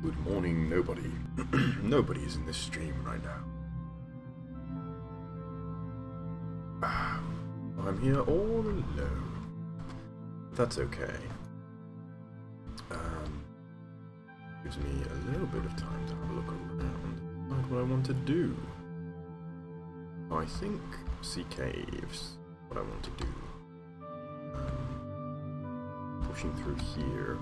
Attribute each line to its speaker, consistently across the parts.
Speaker 1: Good morning, nobody. Nobody is in this stream right now. I'm here all alone. That's okay. Gives me a little bit of time to have a look around and decide what I want to do. I think see caves. What I want to do. Pushing through here.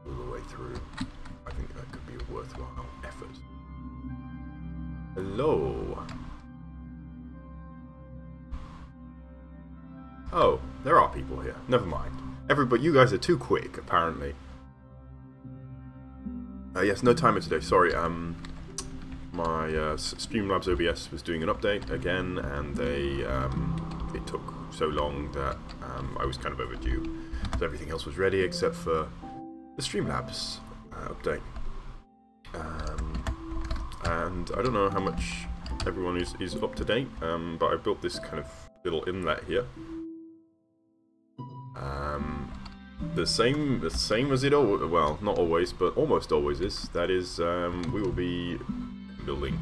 Speaker 1: All the way through. I think that could be a worthwhile effort. Hello. Oh, there are people here. Never mind. Everybody, you guys are too quick, apparently. Yes, no timer today. Sorry. My Streamlabs OBS was doing an update again, and it took so long that I was kind of overdue. So everything else was ready except for the Streamlabs update. And I don't know how much everyone is up to date, but I built this kind of little inlet here. The same as it always, well, not always, but almost always is. That is, we will be building.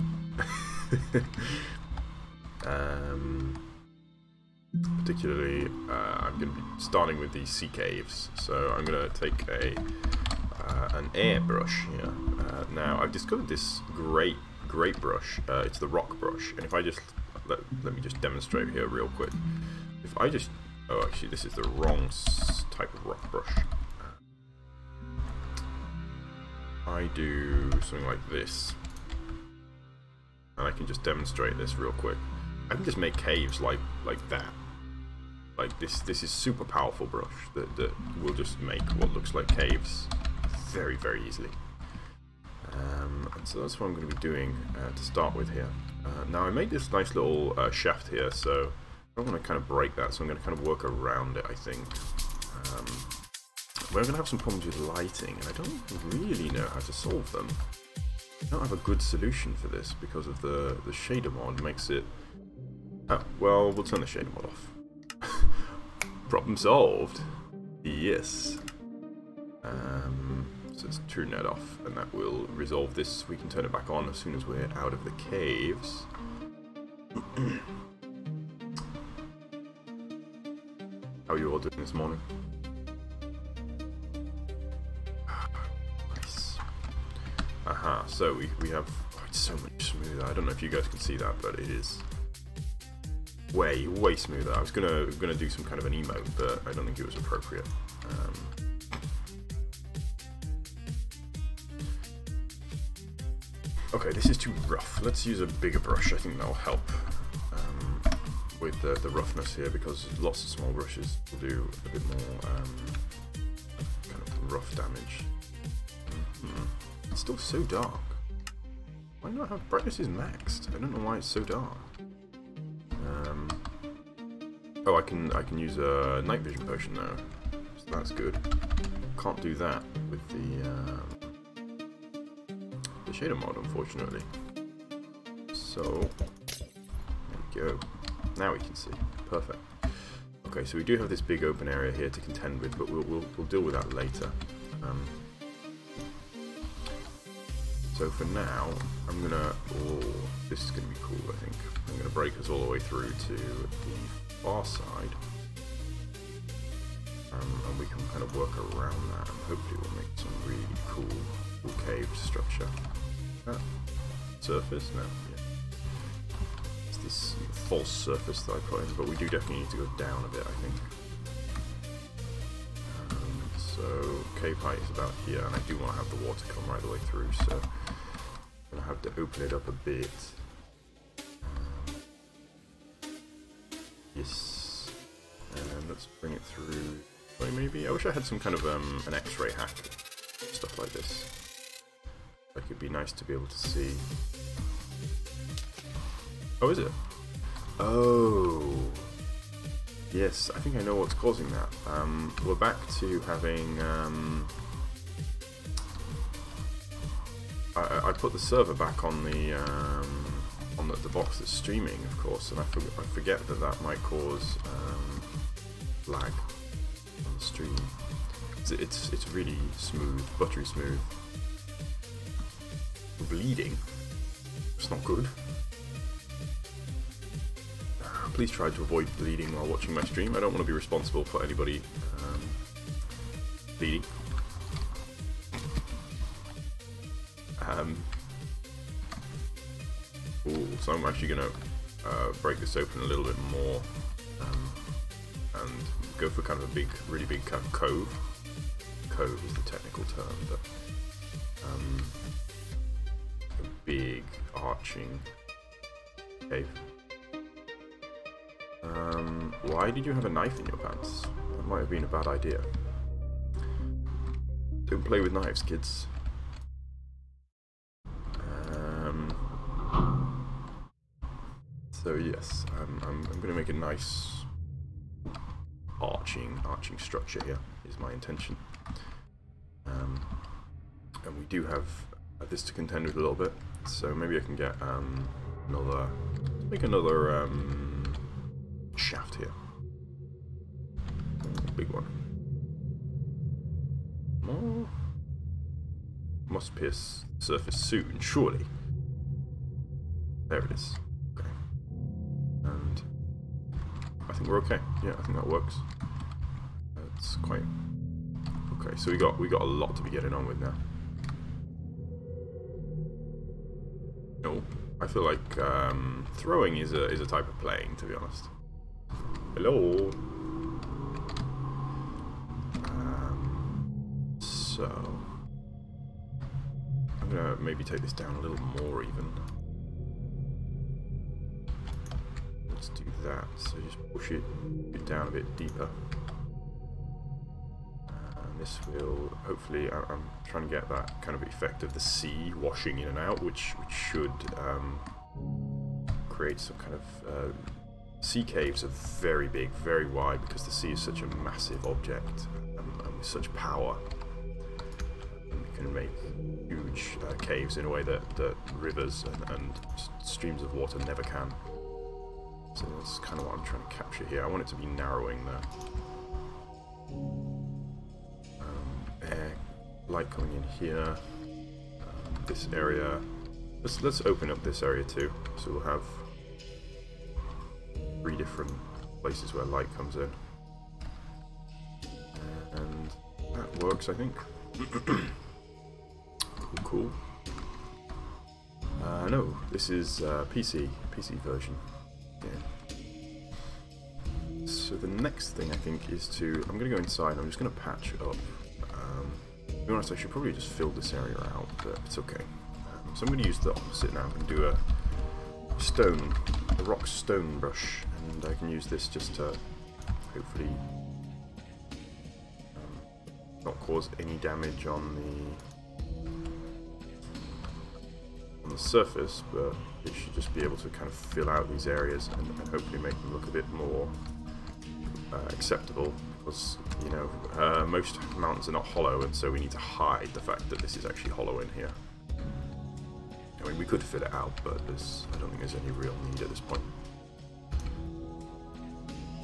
Speaker 1: Particularly, I'm going to be starting with these sea caves. So I'm going to take an airbrush here. Now I've discovered this great brush. It's the rock brush, and if I just let me just demonstrate here real quick. If I just actually this is the wrong type of rock brush. I do something like this, and I can just demonstrate this real quick. I can just make caves like that. Like this is super powerful brush that will just make what looks like caves very, very easily. And so that's what I'm going to be doing to start with here. Now I made this nice little shaft here, so I don't want to kind of break that, so I'm going to kind of work around it, I think. We're going to have some problems with lighting, and I don't really know how to solve them. I don't have a good solution for this because of the shader mod makes it... Oh, well, we'll turn the shader mod off. Problem solved. Yes. So let's turn that off, and that will resolve this. We can turn it back on as soon as we're out of the caves. How are you all doing this morning? Nice. Aha, so we have it's so much smoother. I don't know if you guys can see that, but it is way smoother. I was gonna do some kind of an emote, but I don't think it was appropriate. Okay, this is too rough. Let's use a bigger brush. I think that'll help with the roughness here, because lots of small brushes will do a bit more kind of rough damage. It's still so dark. Why not have brightness is maxed? I don't know why it's so dark. Oh, I can use a night vision potion now, so that's good. Can't do that with the shader mod, unfortunately. So there we go. Now we can see. Perfect. Okay, so we do have this big open area here to contend with, but we'll deal with that later. So for now, I'm gonna. Oh, this is gonna be cool. I think I'm gonna break us all the way through to the far side, and we can kind of work around that, and hopefully we'll make some really cool cave structure. Surface? No. Yeah. It's this false surface that I put in, but we do definitely need to go down a bit, I think. So cave height is about here, and I do want to have the water come right the way through, so I'm going to have to open it up a bit. Yes. And let's bring it through. Wait, maybe? I wish I had some kind of an X-ray hack. Stuff like this. Like, it'd be nice to be able to see. Oh, is it? Oh. Yes, I think I know what's causing that. We're back to having... I put the server back on the box that's streaming, of course, and I forget that might cause lag. on the stream. It's really smooth, buttery smooth. Bleeding. It's not good. Please try to avoid bleeding while watching my stream. I don't want to be responsible for anybody bleeding. Ooh, so I'm actually going to break this open a little bit more and go for kind of a really big kind of cove. Cove is the technical term, but a big arching cave. Why did you have a knife in your pants? That might have been a bad idea. Don't play with knives, kids. So yes, I'm going to make a nice arching structure here, is my intention. And we do have this to contend with a little bit, so maybe I can get make another shaft here. Big one. Oh, must pierce surface soon, surely. There it is. Okay. And I think we're okay. Yeah, I think that works. That's quite okay. So we got a lot to be getting on with now. No, I feel like throwing is a type of playing, to be honest. Hello. So I'm gonna maybe take this down a little more even. Let's do that. So just push it down a bit deeper. And this will hopefully. I'm trying to get that kind of effect of the sea washing in and out, which should create some kind of. Sea caves are very big, very wide, because the sea is such a massive object and with such power. You can make huge caves in a way that rivers and streams of water never can. So that's kind of what I'm trying to capture here. I want it to be narrowing there. Air, light coming in here. This area. Let's open up this area too. So we'll have 3 different places where light comes in, and that works, I think. Cool. No, this is PC version. Yeah. So the next thing I think is I'm going to go inside. I'm just going to patch up. To be honest, I should probably just fill this area out, but it's okay. So I'm going to use the opposite now and do a rock stone brush, and I can use this just to hopefully not cause any damage on the surface, but it should just be able to kind of fill out these areas and hopefully make them look a bit more acceptable, because you know most mountains are not hollow, and so we need to hide the fact that this is actually hollow in here. I mean, we could fill it out, but I don't think there's any real need at this point.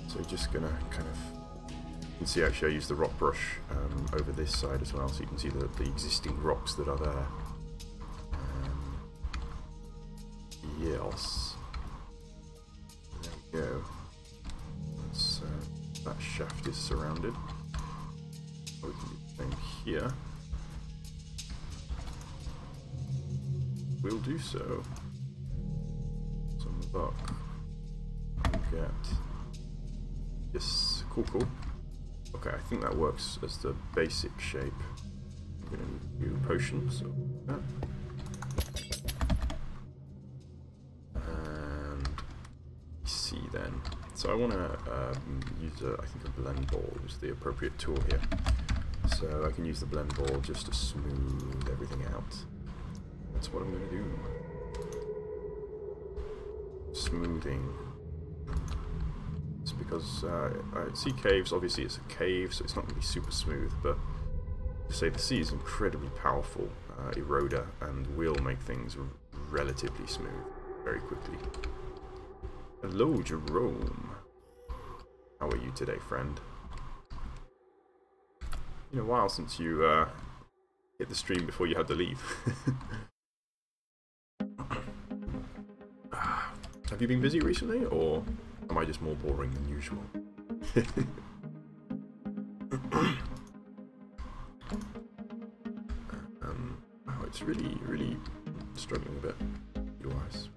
Speaker 1: So just gonna kind of, you can see actually I use the rock brush over this side as well, so you can see the existing rocks that are there. Yes. There we go. That shaft is surrounded. We can do the same here. We'll do so. Some luck. We'll get this. Cool. Okay, I think that works as the basic shape. I'm gonna do a potion, so that. And see then. So I want to use I think a blend ball is the appropriate tool here. So I can use the blend ball just to smooth everything out. That's what I'm going to do. Smoothing. It's because I see caves, obviously it's a cave, so it's not going to be super smooth, but to say the sea is incredibly powerful eroder and will make things relatively smooth very quickly. Hello, Jerome. How are you today, friend? Been a while since you hit the stream before you had to leave. Have you been busy recently, or am I just more boring than usual? Oh, it's really struggling a bit, otherwise.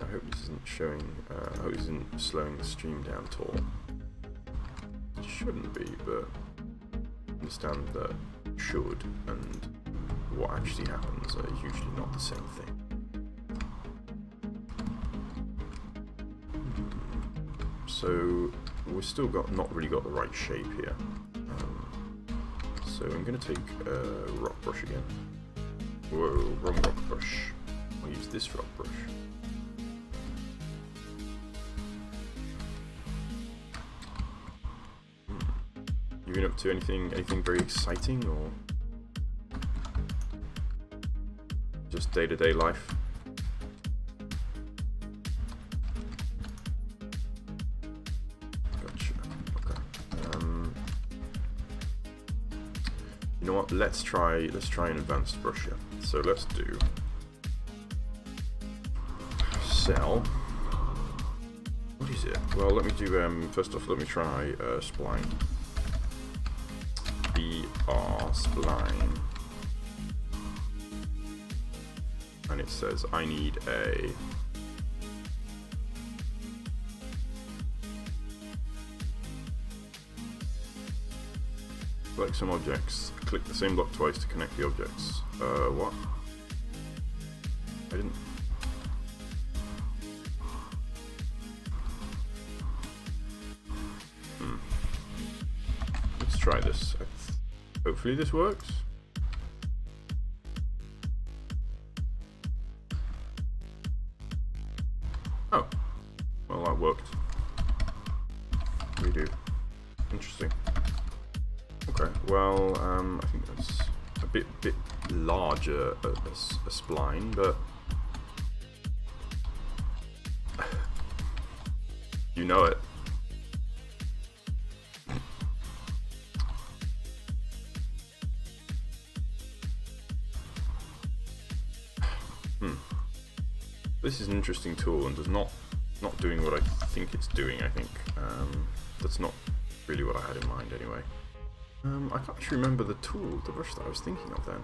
Speaker 1: I hope this isn't showing. I hope this isn't slowing the stream down at all. It shouldn't be, but understand that should and what actually happens are usually not the same thing. So we've still not really got the right shape here. So I'm going to take a rock brush again. Whoa, wrong rock brush. I'll use this rock brush. You been up to anything very exciting, or just day-to-day life? Gotcha. Okay. You know what? Let's try an advanced brush here. So let's do cell. What is it? Well, let me do first off. Let me try spline. BR spline, and it says I need a select some objects, click the same block twice to connect the objects. What? I didn't. Let's try this. Hopefully this works. Oh, well that worked. We do. Interesting. Okay, well I think that's a bit larger a spline, but you know it. This is an interesting tool and does not doing what I think it's doing. I think that's not really what I had in mind anyway. I can't actually remember the tool, the brush that I was thinking of then.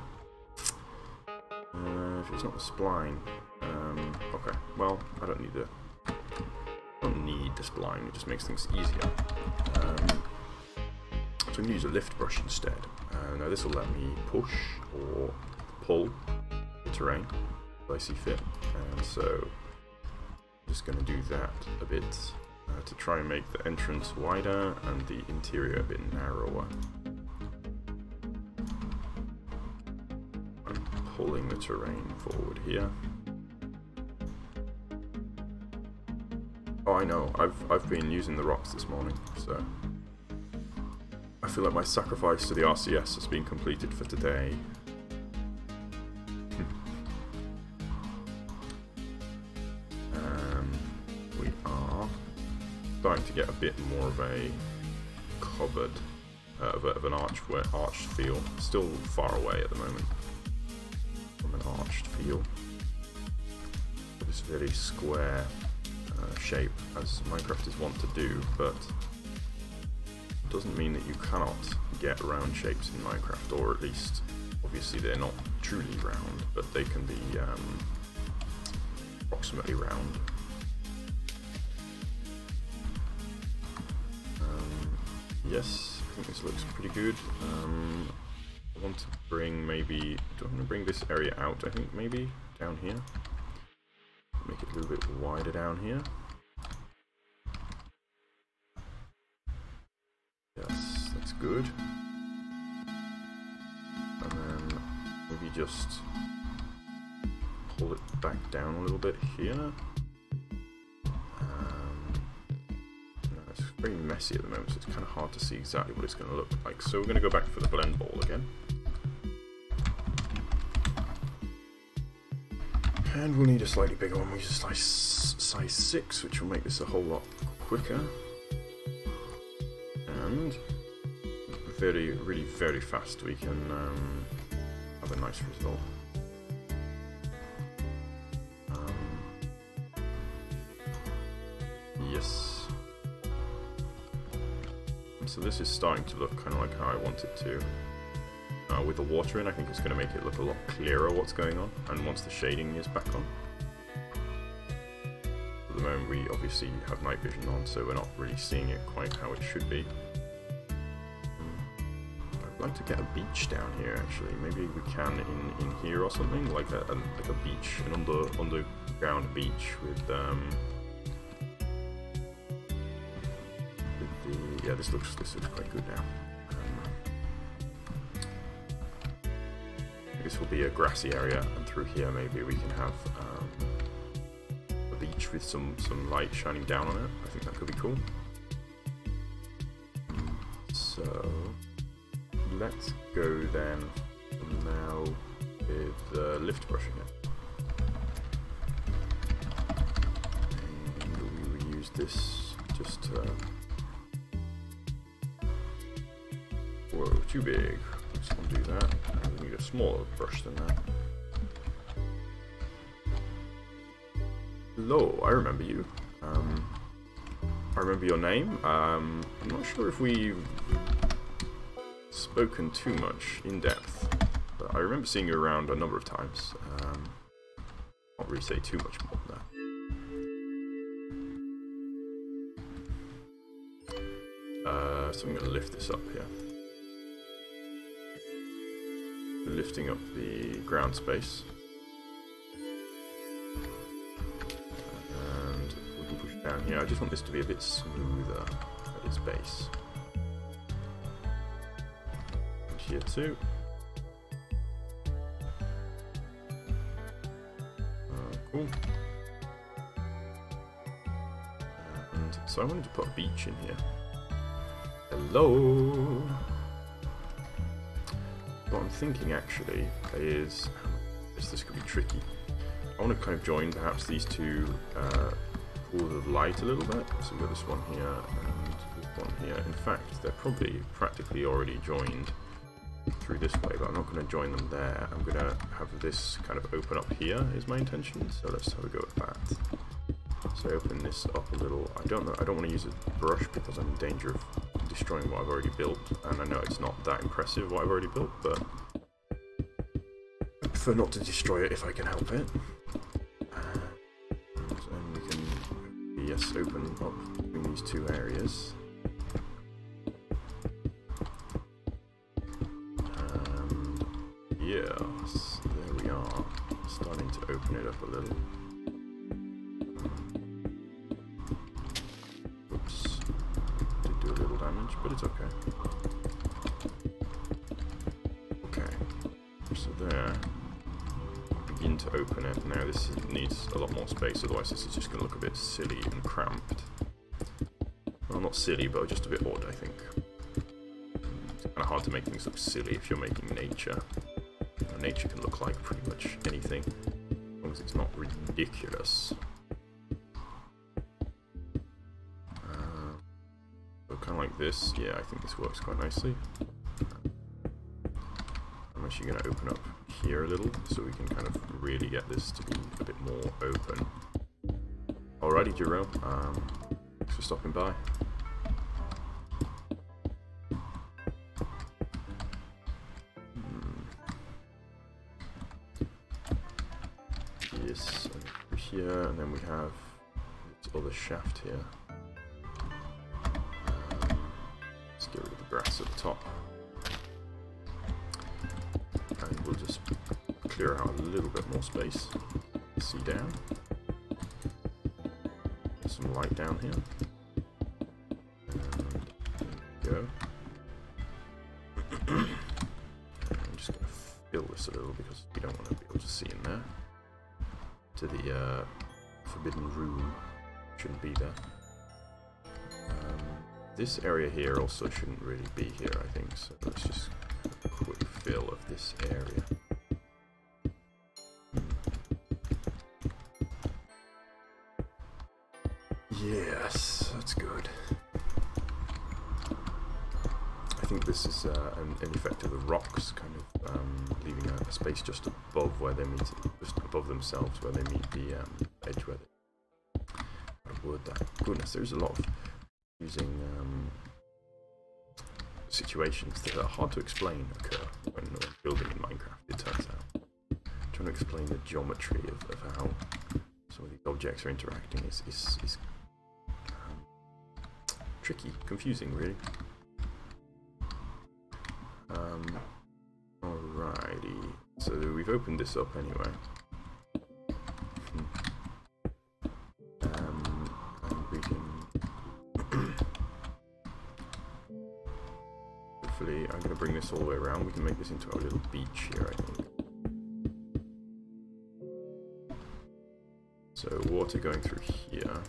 Speaker 1: If it's not the spline, okay. Well, I don't need the spline. It just makes things easier. So I'm going to use a lift brush instead. Now this will let me push or pull the terrain as I see fit. And so I'm just going to do that a bit to try and make the entrance wider and the interior a bit narrower. I'm pulling the terrain forward here. Oh, I know, I've been using the rocks this morning, so I feel like my sacrifice to the RCS has been completed for today. We are starting to get a bit more of a covered, of an arched feel. Still far away at the moment from an arched feel. This very square shape, as Minecraft is wont to do, but it doesn't mean that you cannot get round shapes in Minecraft, or at least, obviously they're not truly round, but they can be approximately round. Yes, I think this looks pretty good. I want to bring maybe, do I want to bring this area out, I think maybe, down here. Make it a little bit wider down here. Yes, that's good. And then maybe just pull it back down a little bit here. It's very messy at the moment, so it's kind of hard to see exactly what it's going to look like. So we're going to go back for the blend ball again. And we'll need a slightly bigger one. We use a size 6, which will make this a whole lot quicker. And really very fast we can have a nice result. Yes. So this is starting to look kind of like how I want it to. With the water in, I think it's going to make it look a lot clearer what's going on, and once the shading is back on. At the moment we obviously have night vision on, so we're not really seeing it quite how it should be. I'd like to get a beach down here actually. Maybe we can in here or something, like a beach, an underground beach with yeah, this looks quite good now. This will be a grassy area, and through here maybe we can have a beach with some light shining down on it. I think that could be cool. So let's go then now with the lift brush again. And we will use this just to... Whoa, too big. Let's undo that. We need a smaller brush than that. Hello, I remember you. I remember your name. I'm not sure if we've spoken too much in depth, but I remember seeing you around a number of times. Can't really say too much more than that. So I'm going to lift this up here. Lifting up the ground space, and we can push down here. I just want this to be a bit smoother at its base. And here too. Cool. And so I wanted to put a beach in here. Hello. What I'm thinking actually is, this could be tricky. I want to kind of join perhaps these two pools of light a little bit. So we've got this one here and this one here. In fact, they're probably practically already joined through this way, but I'm not going to join them there. I'm going to have this kind of open up here is my intention. So let's have a go at that. So open this up a little. I don't want to use a brush because I'm in danger of destroying what I've already built, and I know it's not that impressive what I've already built, but I prefer not to destroy it if I can help it. And we can, yes, open up between these two areas. And yes, there we are, starting to open it up a little. But it's okay. Okay, so there, begin to open it. Now this needs a lot more space, otherwise this is just going to look a bit silly and cramped. Well, not silly, but just a bit odd, I think. It's kind of hard to make things look silly if you're making nature. Nature can look like pretty much anything, as long as it's not ridiculous. Kind of like this, yeah, I think this works quite nicely. I'm actually going to open up here a little so we can kind of really get this to be a bit more open. Alrighty, Jerome, thanks for stopping by. Yes, over here, and then we have this other shaft here. Get rid of the grass at the top, and we'll just clear out a little bit more space. See down, some light down here, and there we go. I'm just going to fill this a little because we don't want to be able to see in there. To the forbidden room, shouldn't be there. This area here also shouldn't really be here, I think, so let's just have a quick fill of this area. this is an effect of the rocks, kind of leaving a space just above where they meet, just above themselves, where they meet the edge. Where they, what a word that? Goodness, there's a lot of using situations that are hard to explain occur when building in Minecraft. It turns out, trying to explain the geometry of how some of these objects are interacting is tricky, confusing, really. Alrighty, so we've opened this up anyway. And we can hopefully, I'm going to bring this all the way around. We can make this into our little beach here, I think. So water going through here.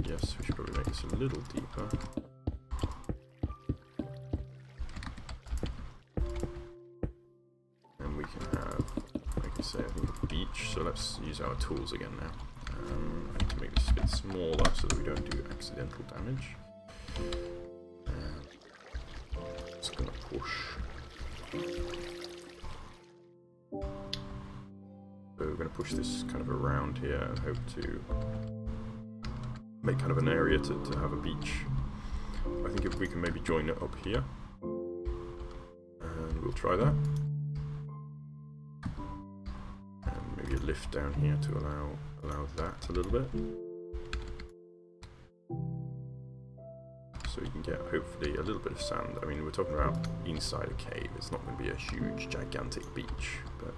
Speaker 1: Yes, we should probably make this a little deeper. And we can have, like I say, I think a beach. So let's use our tools again now. I need to make this a bit smaller so that we don't do accidental damage. Just gonna push. So we're going to push this kind of around here and hope to make kind of an area to have a beach. I think if we can maybe join it up here, and we'll try that. And maybe a lift down here to allow that a little bit. So you can get hopefully a little bit of sand. I mean, we're talking about inside a cave. It's not going to be a huge, gigantic beach, but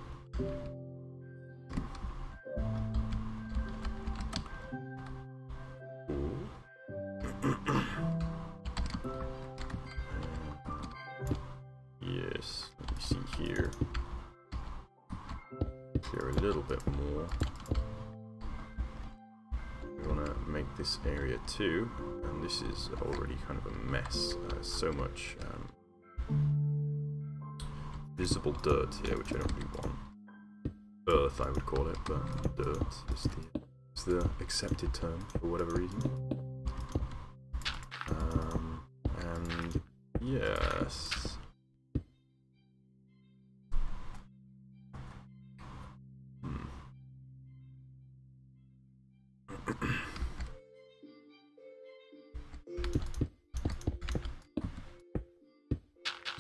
Speaker 1: yes, let me see here. Here a little bit more. We want to make this area too, and this is already kind of a mess. So much visible dirt here, which I don't really want. Earth, I would call it, but dirt is the accepted term for whatever reason. And yes.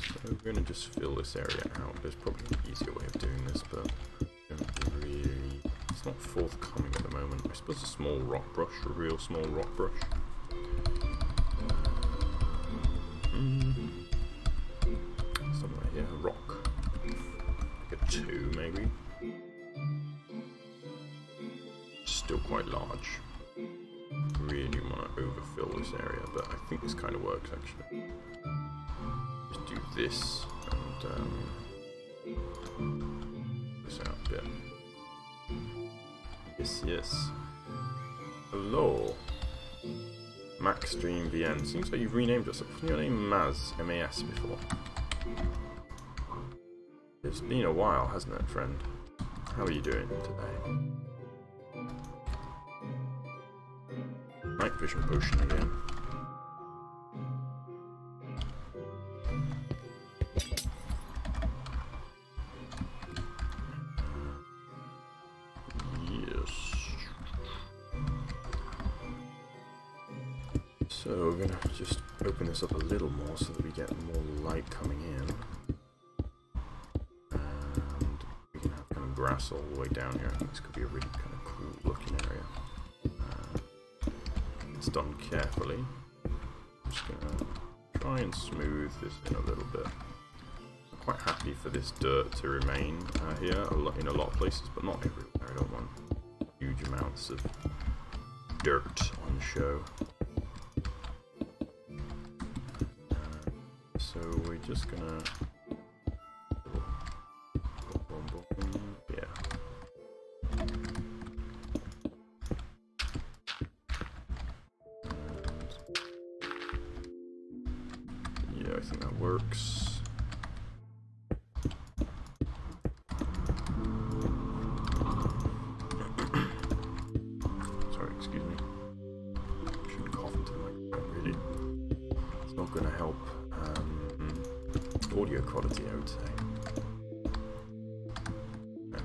Speaker 1: So we're going to just fill this area out. There's probably an easier way of doing this, but it's not forthcoming at the moment. I suppose a small rock brush, a real small rock brush. Something like, yeah, a rock. Like a 2 maybe. Still quite large. Really want to overfill this area, but I think this kind of works actually. Just do this and this out a bit. Yes, yes. Hello. Maxstream VN. Seems like you've renamed yourself. Wasn't your name Maz, M-A-S, before? It's been a while, hasn't it, friend? How are you doing today? Night vision potion again. So we're going to just open this up a little more so that we get more light coming in. And we can have kind of grass all the way down here. I think this could be a really kind of cool looking area. It's done carefully. I'm just going to try and smooth this in a little bit. I'm quite happy for this dirt to remain here in a lot of places, but not everywhere. I don't want huge amounts of dirt on show. So we're just gonna yeah, I think that works. Sorry, excuse me. not going to help audio quality, I would say. Okay.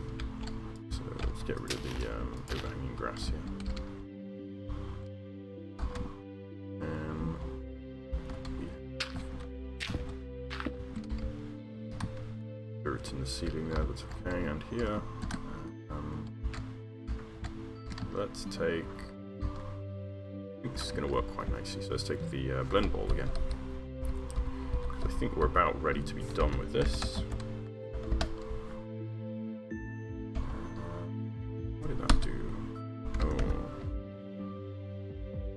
Speaker 1: So let's get rid of the overhanging grass here. Dirt in the ceiling there, that's okay. And here, let's take. I think this is going to work quite nicely. So let's take the blend ball again. I think we're about ready to be done with this. What did that do? Oh,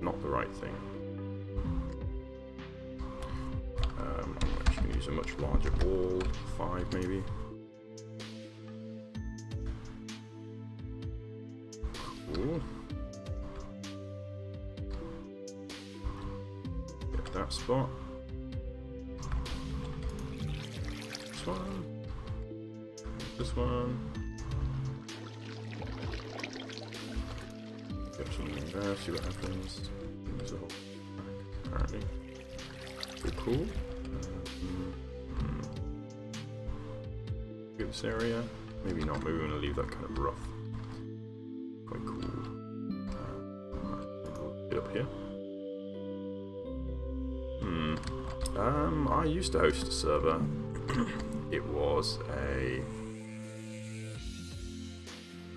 Speaker 1: not the right thing. I'm actually going to use a much larger ball, 5 maybe. Cool. Get that spot. This one. Get something there, see what happens. There's a whole pack, apparently. Cool. Get this area. Maybe not, maybe we're going to leave that kind of rough. Quite cool. Get up here. I used to host a server. It was a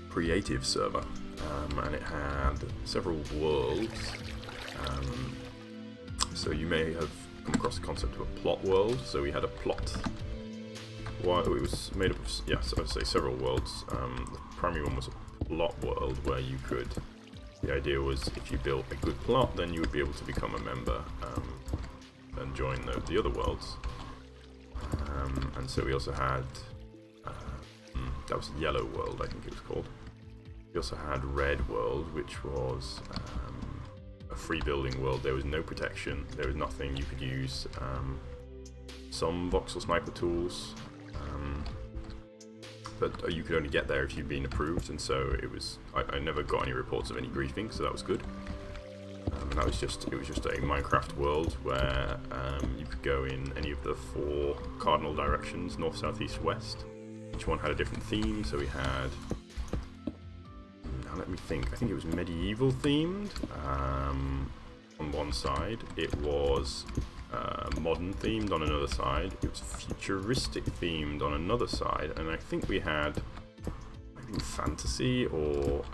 Speaker 1: creative server, and it had several worlds. So you may have come across the concept of a plot world. So we had a plot. Well, it was made up of, yes, I would say several worlds. The primary one was a plot world where you could. The idea was if you built a good plot, then you would be able to become a member and join the other worlds. And so we also had, that was Yellow World, I think it was called. We also had Red World, which was a free building world. There was no protection, there was nothing. You could use some voxel sniper tools, but you could only get there if you'd been approved, and so it was, I never got any reports of any griefing, so that was good. And that was just, it was just a Minecraft world where you could go in any of the 4 cardinal directions, north, south, east, west. Each one had a different theme, so we had, now let me think, I think it was medieval themed on one side, it was modern themed on another side, it was futuristic themed on another side, and I think we had, fantasy or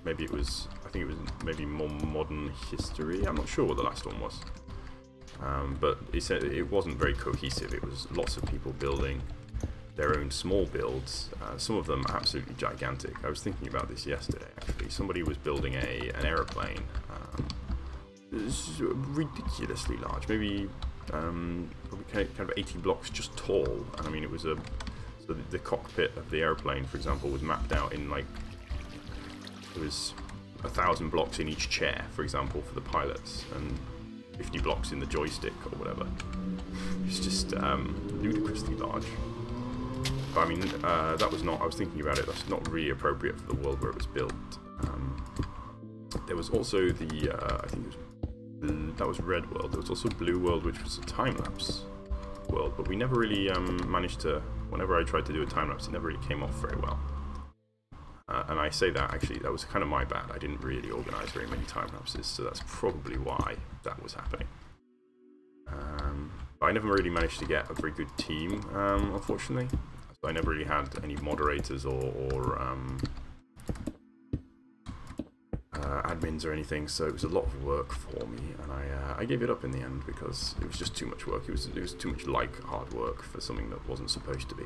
Speaker 1: maybe it was, I think it was maybe more modern history. I'm not sure what the last one was, but it wasn't very cohesive. It was lots of people building their own small builds, some of them absolutely gigantic. I was thinking about this yesterday actually. Somebody was building an aeroplane. It was ridiculously large, maybe probably kind of 80 blocks just tall. I mean, it was so the cockpit of the airplane, for example, was mapped out in like, it was 1,000 blocks in each chair, for example, for the pilots, and 50 blocks in the joystick or whatever. It's just ludicrously large. But I mean, that was not, I was thinking about it, that's not really appropriate for the world where it was built. There was also the, I think it was, that was Red World. There was also Blue World, which was a time-lapse world, but we never really managed to, whenever I tried to do a time-lapse, it never really came off very well. And I say that, actually, that was kind of my bad. I didn't really organise very many time-lapses, so that's probably why that was happening. But I never really managed to get a very good team, unfortunately. So I never really had any moderators or admins or anything, so it was a lot of work for me, and I gave it up in the end because it was just too much work. It was too much like hard work for something that wasn't supposed to be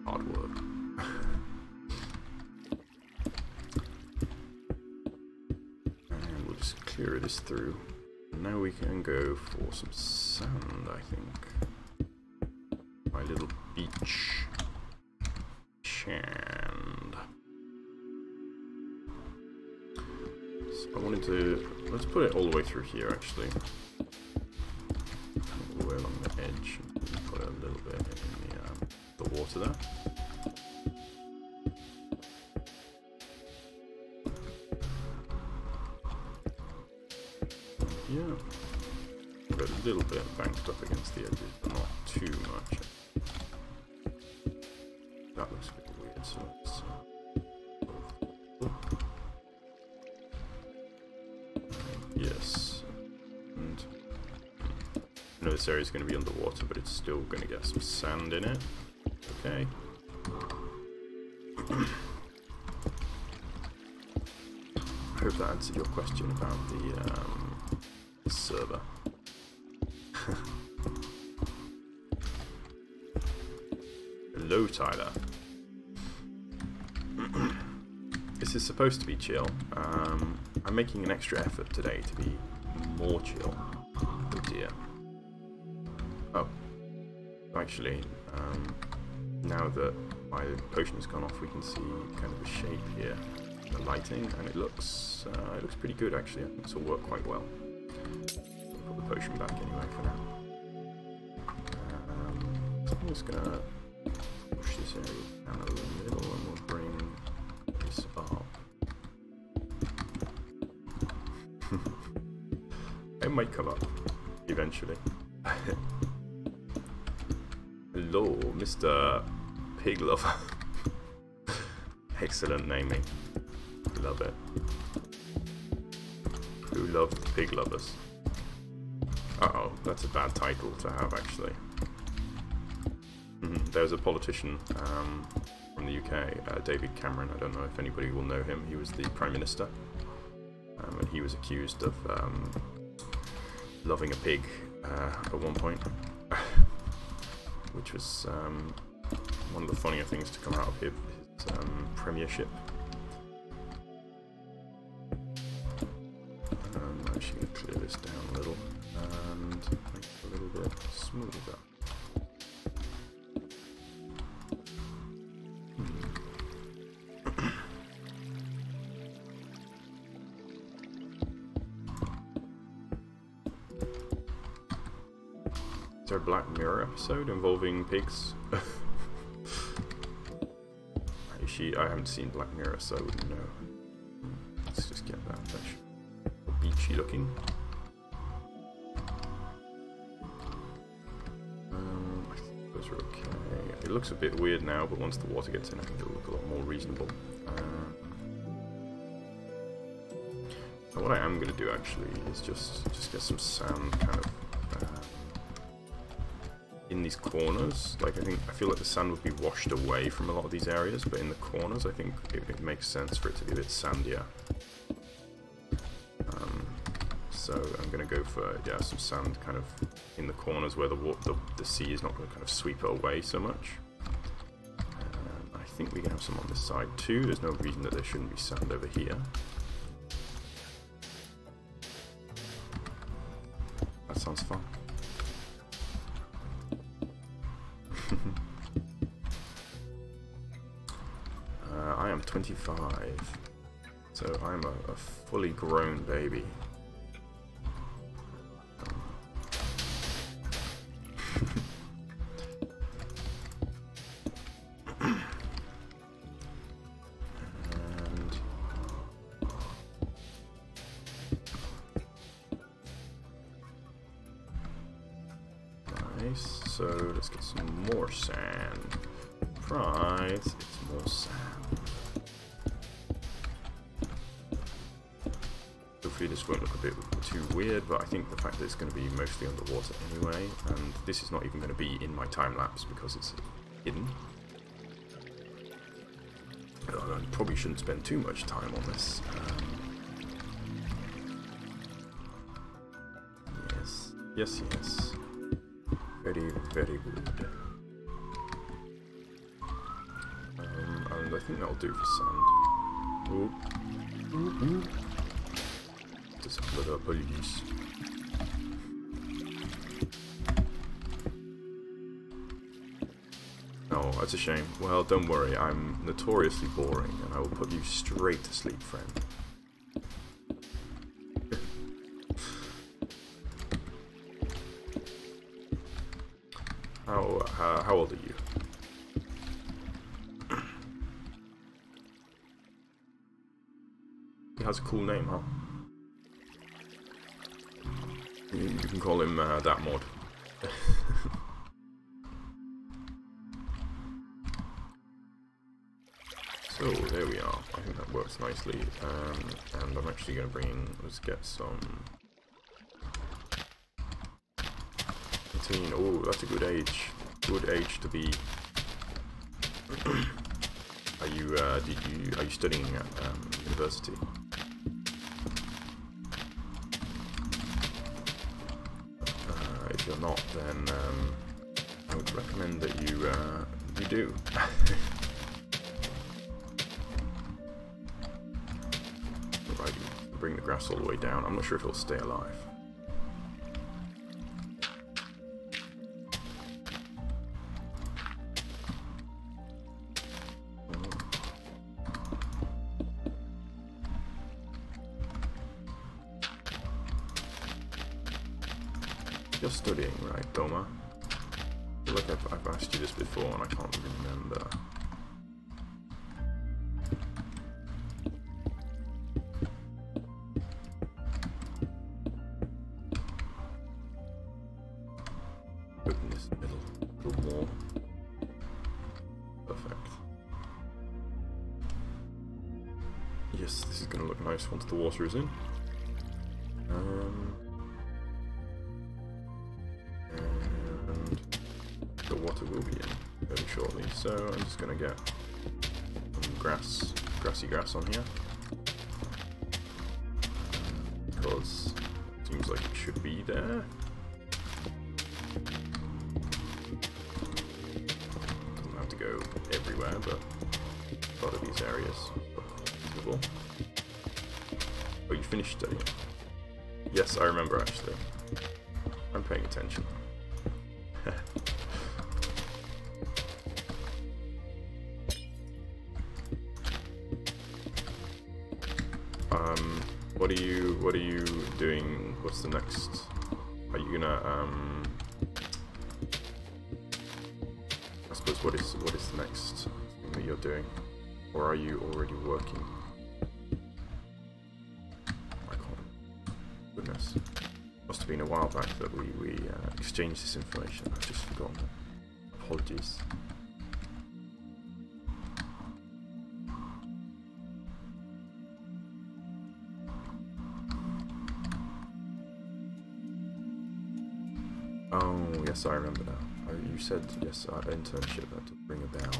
Speaker 1: hard work. And we'll just clear this through. Now we can go for some sand, I think. My little beach sand. I wanted to, let's put it all the way through here actually. All the way along the edge, and put a little bit in the water there. Yeah. We're a little bit banked up against the edges, but not too much. That looks a bit weird, so let's... yes. And I know this area is going to be underwater, but it's still going to get some sand in it. Okay. I hope that answered your question about the server. Hello, Tyler. This is supposed to be chill. I'm making an extra effort today to be more chill. Oh dear. Oh. Actually, now that my potion has gone off, we can see kind of the shape here, the lighting, and it looks pretty good actually. I think this will work quite well. I'll put the potion back anyway for now. So I'm just gonna push this area down a little, and we'll bring this up. It might come up eventually. Hello, Mr. Pig Lover. Excellent naming. Love it. Who loves pig lovers? Uh-oh, that's a bad title to have, actually. There's a politician from the UK, David Cameron. I don't know if anybody will know him. He was the Prime Minister. And he was accused of loving a pig at one point. Which was one of the funnier things to come out of his premiership. I'm actually going to clear this down a little and make it a little bit smoother. Is there a Black Mirror episode involving pigs? I haven't seen Black Mirror, so I wouldn't know. Let's just get that fish. Beachy looking. I think those are okay. It looks a bit weird now, but once the water gets in, I think it'll look a lot more reasonable. So what I am going to do actually is just get some sand kind of in these corners. Like I feel like the sand would be washed away from a lot of these areas, but in the corners I think it makes sense for it to be a bit sandier. So I'm going to go for some sand kind of in the corners where the sea is not going to kind of sweep it away so much. I think we can have some on this side too. There's no reason that there shouldn't be sand over here. That sounds fun. I am 25, so I'm a fully grown baby. Nice, so let's get some more sand. Right, it's more sand. Hopefully this won't look a bit too weird, but I think the fact that it's going to be mostly underwater anyway, and this is not even going to be in my time lapse because it's hidden. I probably shouldn't spend too much time on this. Yes. Very, very good. And I think that'll do for sand. Ooh. Just put up police. Oh, that's a shame. Well, don't worry, I'm notoriously boring, and I will put you straight to sleep, friend. How old are you? He has a cool name, huh? You You can call him that mod. So there we are. I think that works nicely. And I'm actually going to bring. Let's get some. 18. Oh, that's a good age. Good age to be. Are you studying at university? If you're not, then I would recommend that you do. Right, bring the grass all the way down. I'm not sure if it'll stay alive. You're studying, right, Doma? I feel like I've asked you this before and I can't remember. Open this a little more. Perfect. Yes, this is going to look nice once the water is in. The water will be in very shortly, so I'm just going to get some grassy grass on here, because it seems like it should be there. Doesn't have to go everywhere, but a lot of these areas look reasonable. Oh, you finished studying? Yes, I remember actually. I'm paying attention. What are you doing? What's the next? Are you gonna I suppose what is the next thing that you're doing? Or are you already working? I can't. Goodness. Must have been a while back that we exchanged this information. I've just forgotten. Apologies. Oh, yes, I remember now. You said, yes, internship, that did ring a bell.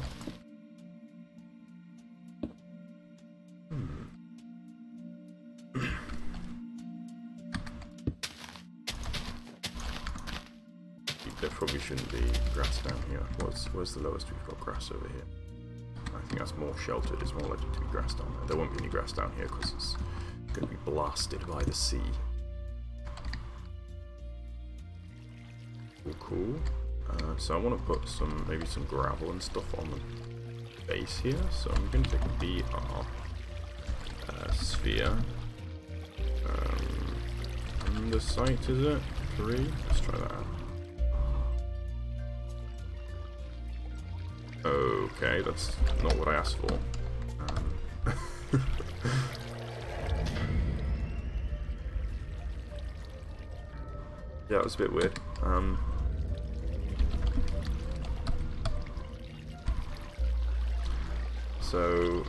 Speaker 1: There probably shouldn't be grass down here. Where's the lowest we've got grass over here? I think that's more sheltered. It's more likely to be grass down there. There won't be any grass down here because it's going to be blasted by the sea. Cool. So I want to put maybe some gravel and stuff on the base here. So I'm going to take a BR sphere. And the site is it 3? Let's try that out. Okay, that's not what I asked for. Yeah, it was a bit weird. So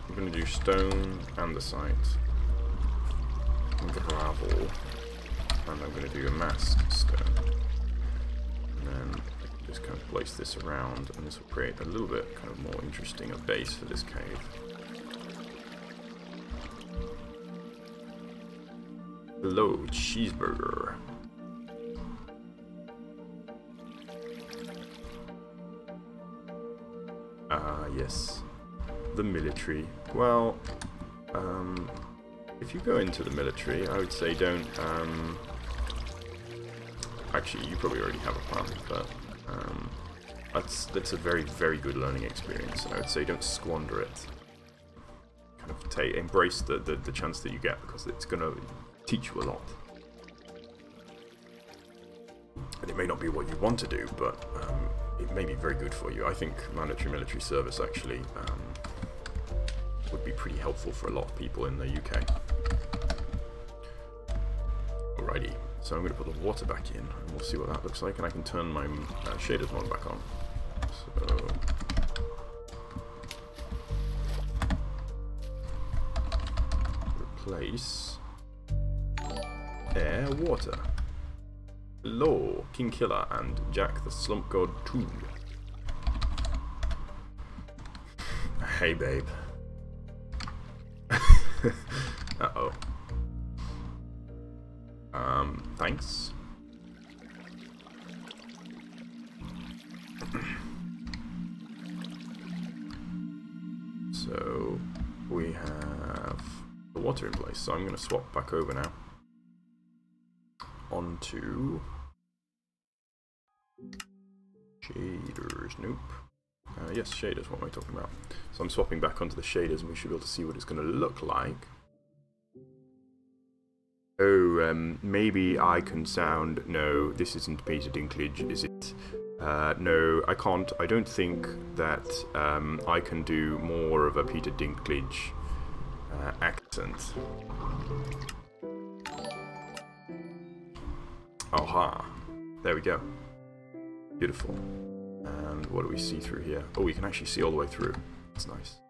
Speaker 1: I'm going to do stone and the site, and gravel, and I'm going to do a masked stone, and then just kind of place this around, and this will create a little bit kind of more interesting a base for this cave. Hello, cheeseburger. Yes, the military. Well, if you go into the military, I would say don't. Actually, you probably already have a plan, but that's a very, very good learning experience. I would say don't squander it. Kind of embrace the chance that you get, because it's going to teach you a lot. And it may not be what you want to do, but it may be very good for you. I think mandatory military service actually would be pretty helpful for a lot of people in the UK. Alrighty, So I'm going to put the water back in, and we'll see what that looks like, and I can turn my shaders mod back on. So replace air, water. Hello, King Killer and Jack the Slump God 2. Hey, babe. Uh-oh. Thanks. So, we have the water in place, so I'm going to swap back over now onto shaders. Nope. Yes, shaders, what am I talking about? So I'm swapping back onto the shaders, and we should be able to see what it's going to look like. Oh, maybe I can sound... No, this isn't Peter Dinklage, is it? No, I can't. I don't think that I can do more of a Peter Dinklage accent. Aha. There we go. Beautiful. And what do we see through here? Oh, we can actually see all the way through. That's nice.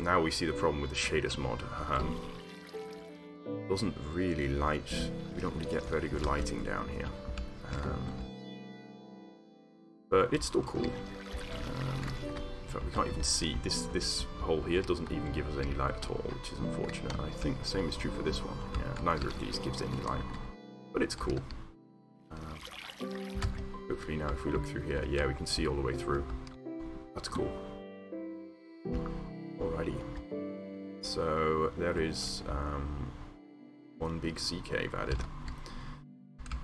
Speaker 1: Now we see the problem with the shaders mod. Doesn't really light. We don't really get very good lighting down here. But it's still cool. In fact, we can't even see. This hole here doesn't even give us any light at all, which is unfortunate. I think the same is true for this one. Yeah, neither of these gives any light. But it's cool. Hopefully now if we look through here, yeah, we can see all the way through. That's cool. Alrighty. So there is one big sea cave added.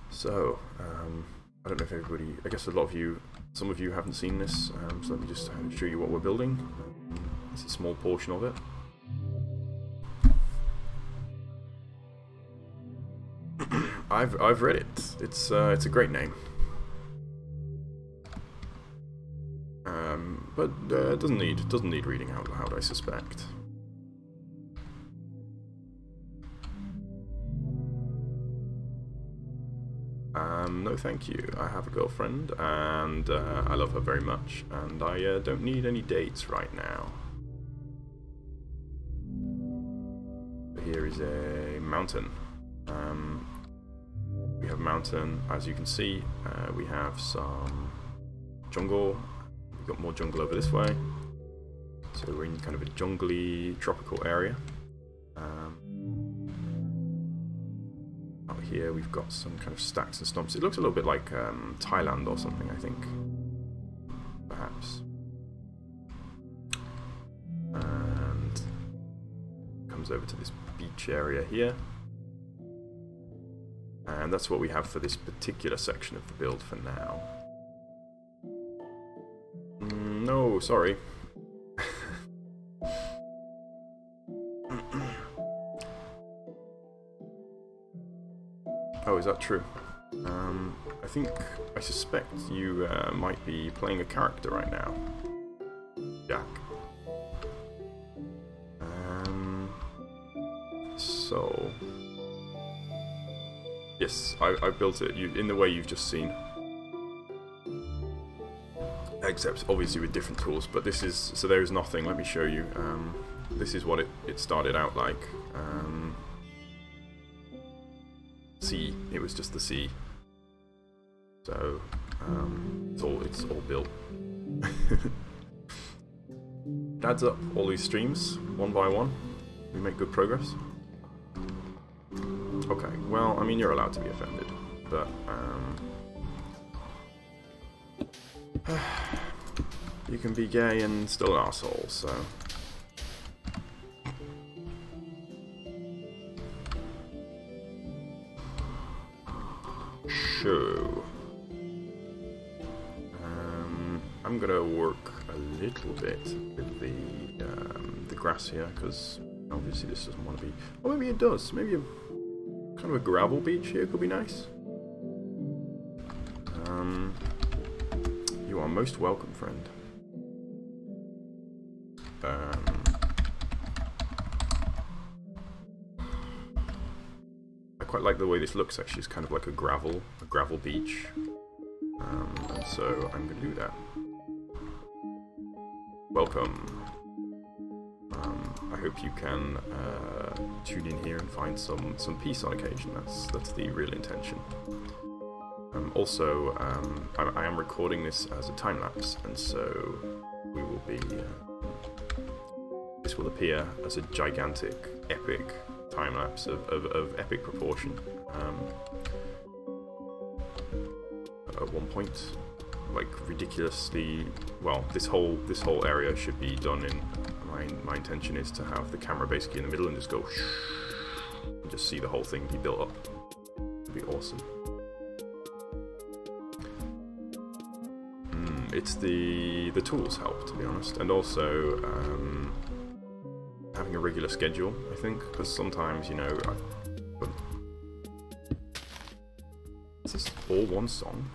Speaker 1: So, I don't know if everybody, I guess a lot of you, some of you haven't seen this, so let me just show you what we're building. It's a small portion of it. I've read it. It's a great name. But it doesn't need reading out loud, I suspect. No thank you. I have a girlfriend, and I love her very much, and I don't need any dates right now. Here is a mountain. We have a mountain, as you can see. We have some jungle. We've got more jungle over this way. So we're in kind of a jungly, tropical area. Out here we've got some kind of stacks and stumps. It looks a little bit like Thailand or something, I think. Perhaps. And comes over to this beach area here. And that's what we have for this particular section of the build for now. No, sorry. Oh, is that true? I suspect you might be playing a character right now, Jack. So, yes, I built it in the way you've just seen. Except obviously with different tools, but this is, so there is nothing. Let me show you. This is what it started out like. Sea, it was just the sea. So it's all built. It adds up all these streams one by one. We make good progress. Okay, well, I mean, you're allowed to be offended, but you can be gay and still an arsehole, so. Sure. I'm gonna work a little bit with the grass here, because obviously this doesn't want to be. Or maybe it does. Maybe kind of a gravel beach here could be nice. You are most welcome, friend. I quite like the way this looks actually. It's kind of like a gravel beach. And so I'm going to do that. Welcome. I hope you can tune in here and find some peace on occasion. That's the real intention. Also, I am recording this as a time lapse, and so we will be. This will appear as a gigantic, epic time lapse of epic proportion. At one point, like ridiculously well, this whole area should be done in. My intention is to have the camera basically in the middle and just go and just see the whole thing be built up. It'd be awesome. It's the tools help, to be honest, and also having a regular schedule, I think, because sometimes, you know, is this all one song?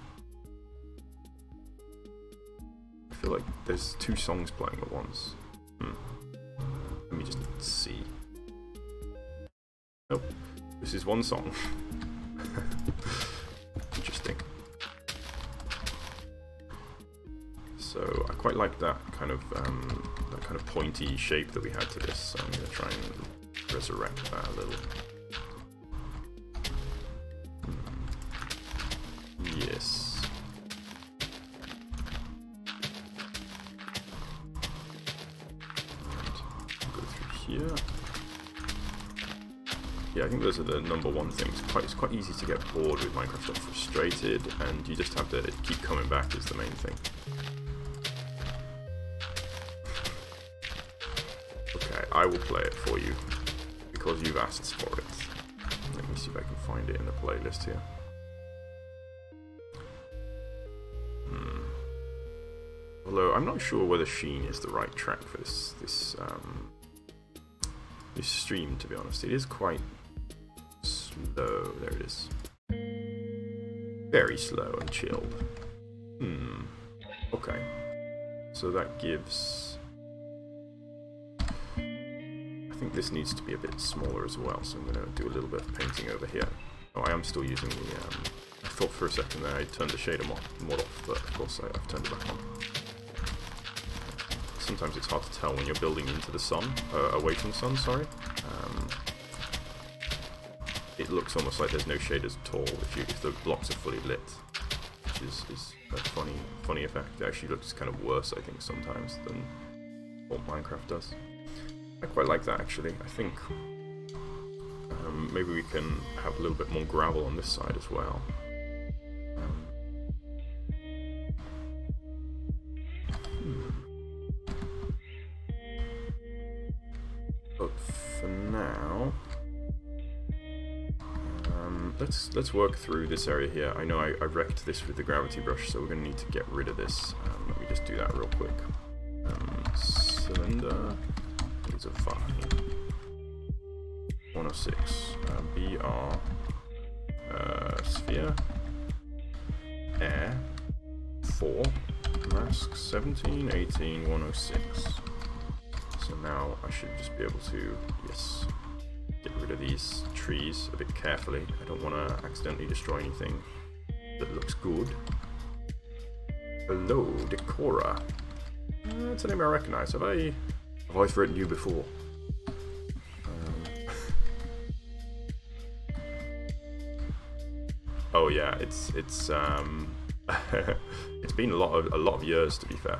Speaker 1: I feel like there's two songs playing at once. Let me just see. Nope, this is one song. Interesting. So I quite like that kind of pointy shape that we had to this. So I'm going to try and resurrect that a little. Yes. Go through here. Yeah, I think those are the #1 things. It's quite easy to get bored with Minecraft and frustrated, and you just have to keep coming back is the main thing. Okay, I will play it for you because you've asked for it. Let me see if I can find it in the playlist here. Although I'm not sure whether Sheen is the right track for this stream, to be honest. It is quite slow. There it is. Very slow and chilled. Okay. So that gives... I think this needs to be a bit smaller as well, so I'm going to do a little bit of painting over here. Oh, I am still using the... I thought for a second there I turned the shader mod off, but of course I've turned it back on. Sometimes it's hard to tell when you're building into the sun, away from the sun, sorry. It looks almost like there's no shaders at all if the blocks are fully lit, which is a funny effect. It actually looks kind of worse, I think, sometimes than what Minecraft does. I quite like that, actually. I think maybe we can have a little bit more gravel on this side as well. But for now, let's work through this area here. I know I wrecked this with the gravity brush, so we're going to need to get rid of this. Let me just do that real quick. Cylinder. These are fine. 106. BR. Sphere. Air. 4. Mask 17, 18, 106. So now I should just be able to, yes, get rid of these trees a bit carefully. I don't want to accidentally destroy anything that looks good. Hello, Decora. That's a name I recognize. Have I threatened you before? Oh yeah, it's it's been a lot of years, to be fair.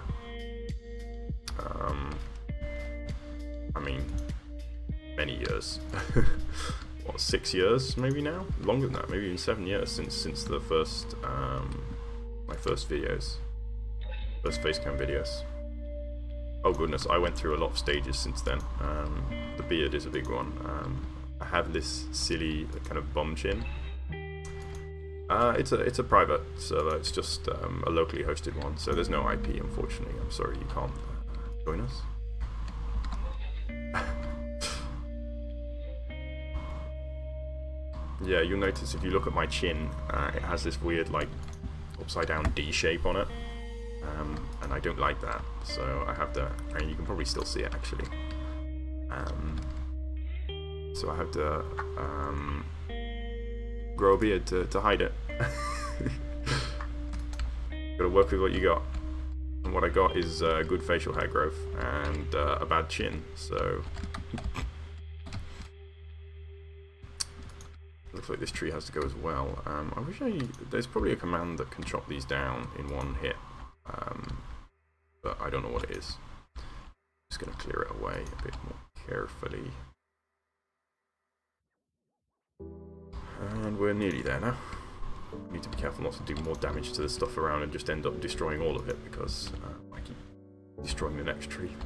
Speaker 1: I mean, many years. What, 6 years maybe now? Longer than that, maybe even 7 years since the first my first videos, first facecam videos. Oh goodness, I went through a lot of stages since then. The beard is a big one. I have this silly kind of bum chin. It's a private server. It's just a locally hosted one, so there's no IP, unfortunately. I'm sorry you can't join us. Yeah, you'll notice if you look at my chin, it has this weird, like, upside down D shape on it, and I don't like that, so I have to, I mean, you can probably still see it, actually. So I have to grow a beard to hide it. Gotta work with what you got. And what I got is good facial hair growth and a bad chin, so... Looks like this tree has to go as well. I wish there's probably a command that can chop these down in one hit, but I don't know what it is. Just gonna clear it away a bit more carefully. And we're nearly there now. Need to be careful not to do more damage to the stuff around and just end up destroying all of it, because I keep destroying the next tree.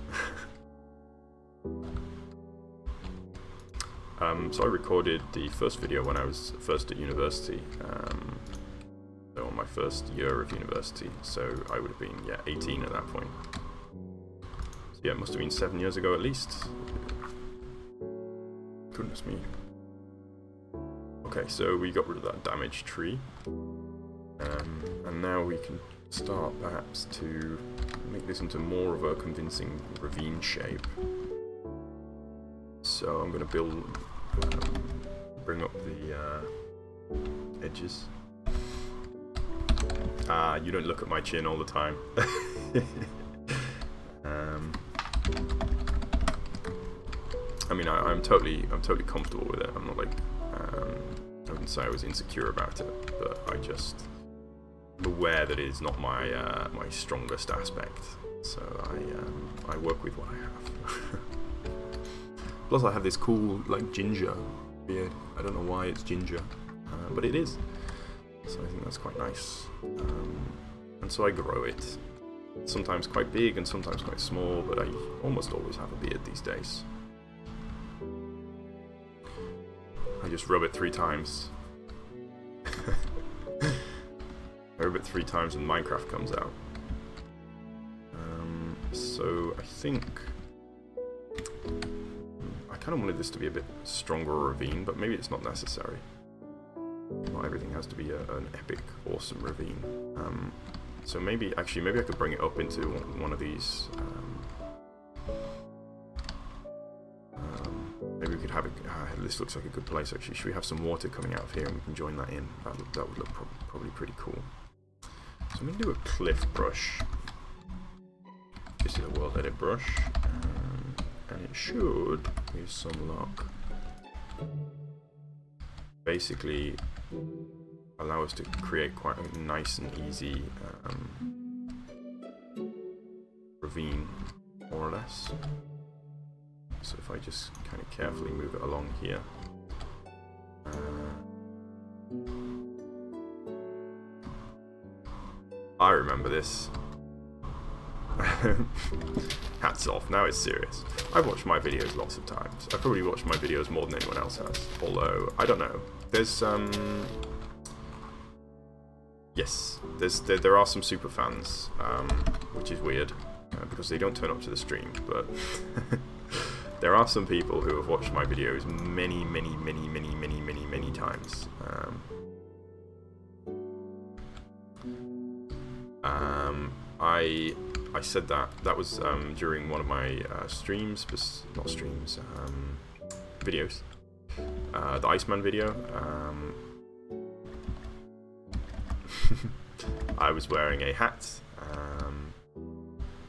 Speaker 1: So I recorded the first video when I was first at university, so on my first year of university, so I would have been, yeah, 18 at that point. So yeah, it must have been 7 years ago at least. Goodness me. Okay, so we got rid of that damaged tree, and now we can start perhaps to make this into more of a convincing ravine shape. So I'm going to build, bring up the edges. You don't look at my chin all the time. I mean, I'm totally comfortable with it. I'm not like, I wouldn't say I was insecure about it, but I'm aware that it is not my my strongest aspect. So I work with what I have. Plus, I have this cool like ginger beard. I don't know why it's ginger, but it is. So I think that's quite nice. And so I grow it. Sometimes quite big and sometimes quite small, but I almost always have a beard these days. I just rub it 3 times. I rub it 3 times and Minecraft comes out. So I think I kind of wanted this to be a bit stronger ravine, but maybe it's not necessary. Not everything has to be an epic, awesome ravine. So maybe I could bring it up into one of these. Maybe we could have it. This looks like a good place actually. Should we have some water coming out of here and we can join that in? That would look probably pretty cool. So I'm going to do a cliff brush. This is a world edit brush. And it should, with some luck, basically allow us to create quite a nice and easy ravine, more or less. So if I just kind of carefully move it along here. I remember this. Hats off, now it's serious. I've watched my videos lots of times. I've probably watched my videos more than anyone else has. Although, I don't know. There's, yes, there are some super fans, which is weird, because they don't turn up to the stream, but there are some people who have watched my videos many times. I said that was during one of my videos. The Iceman video. I was wearing a hat,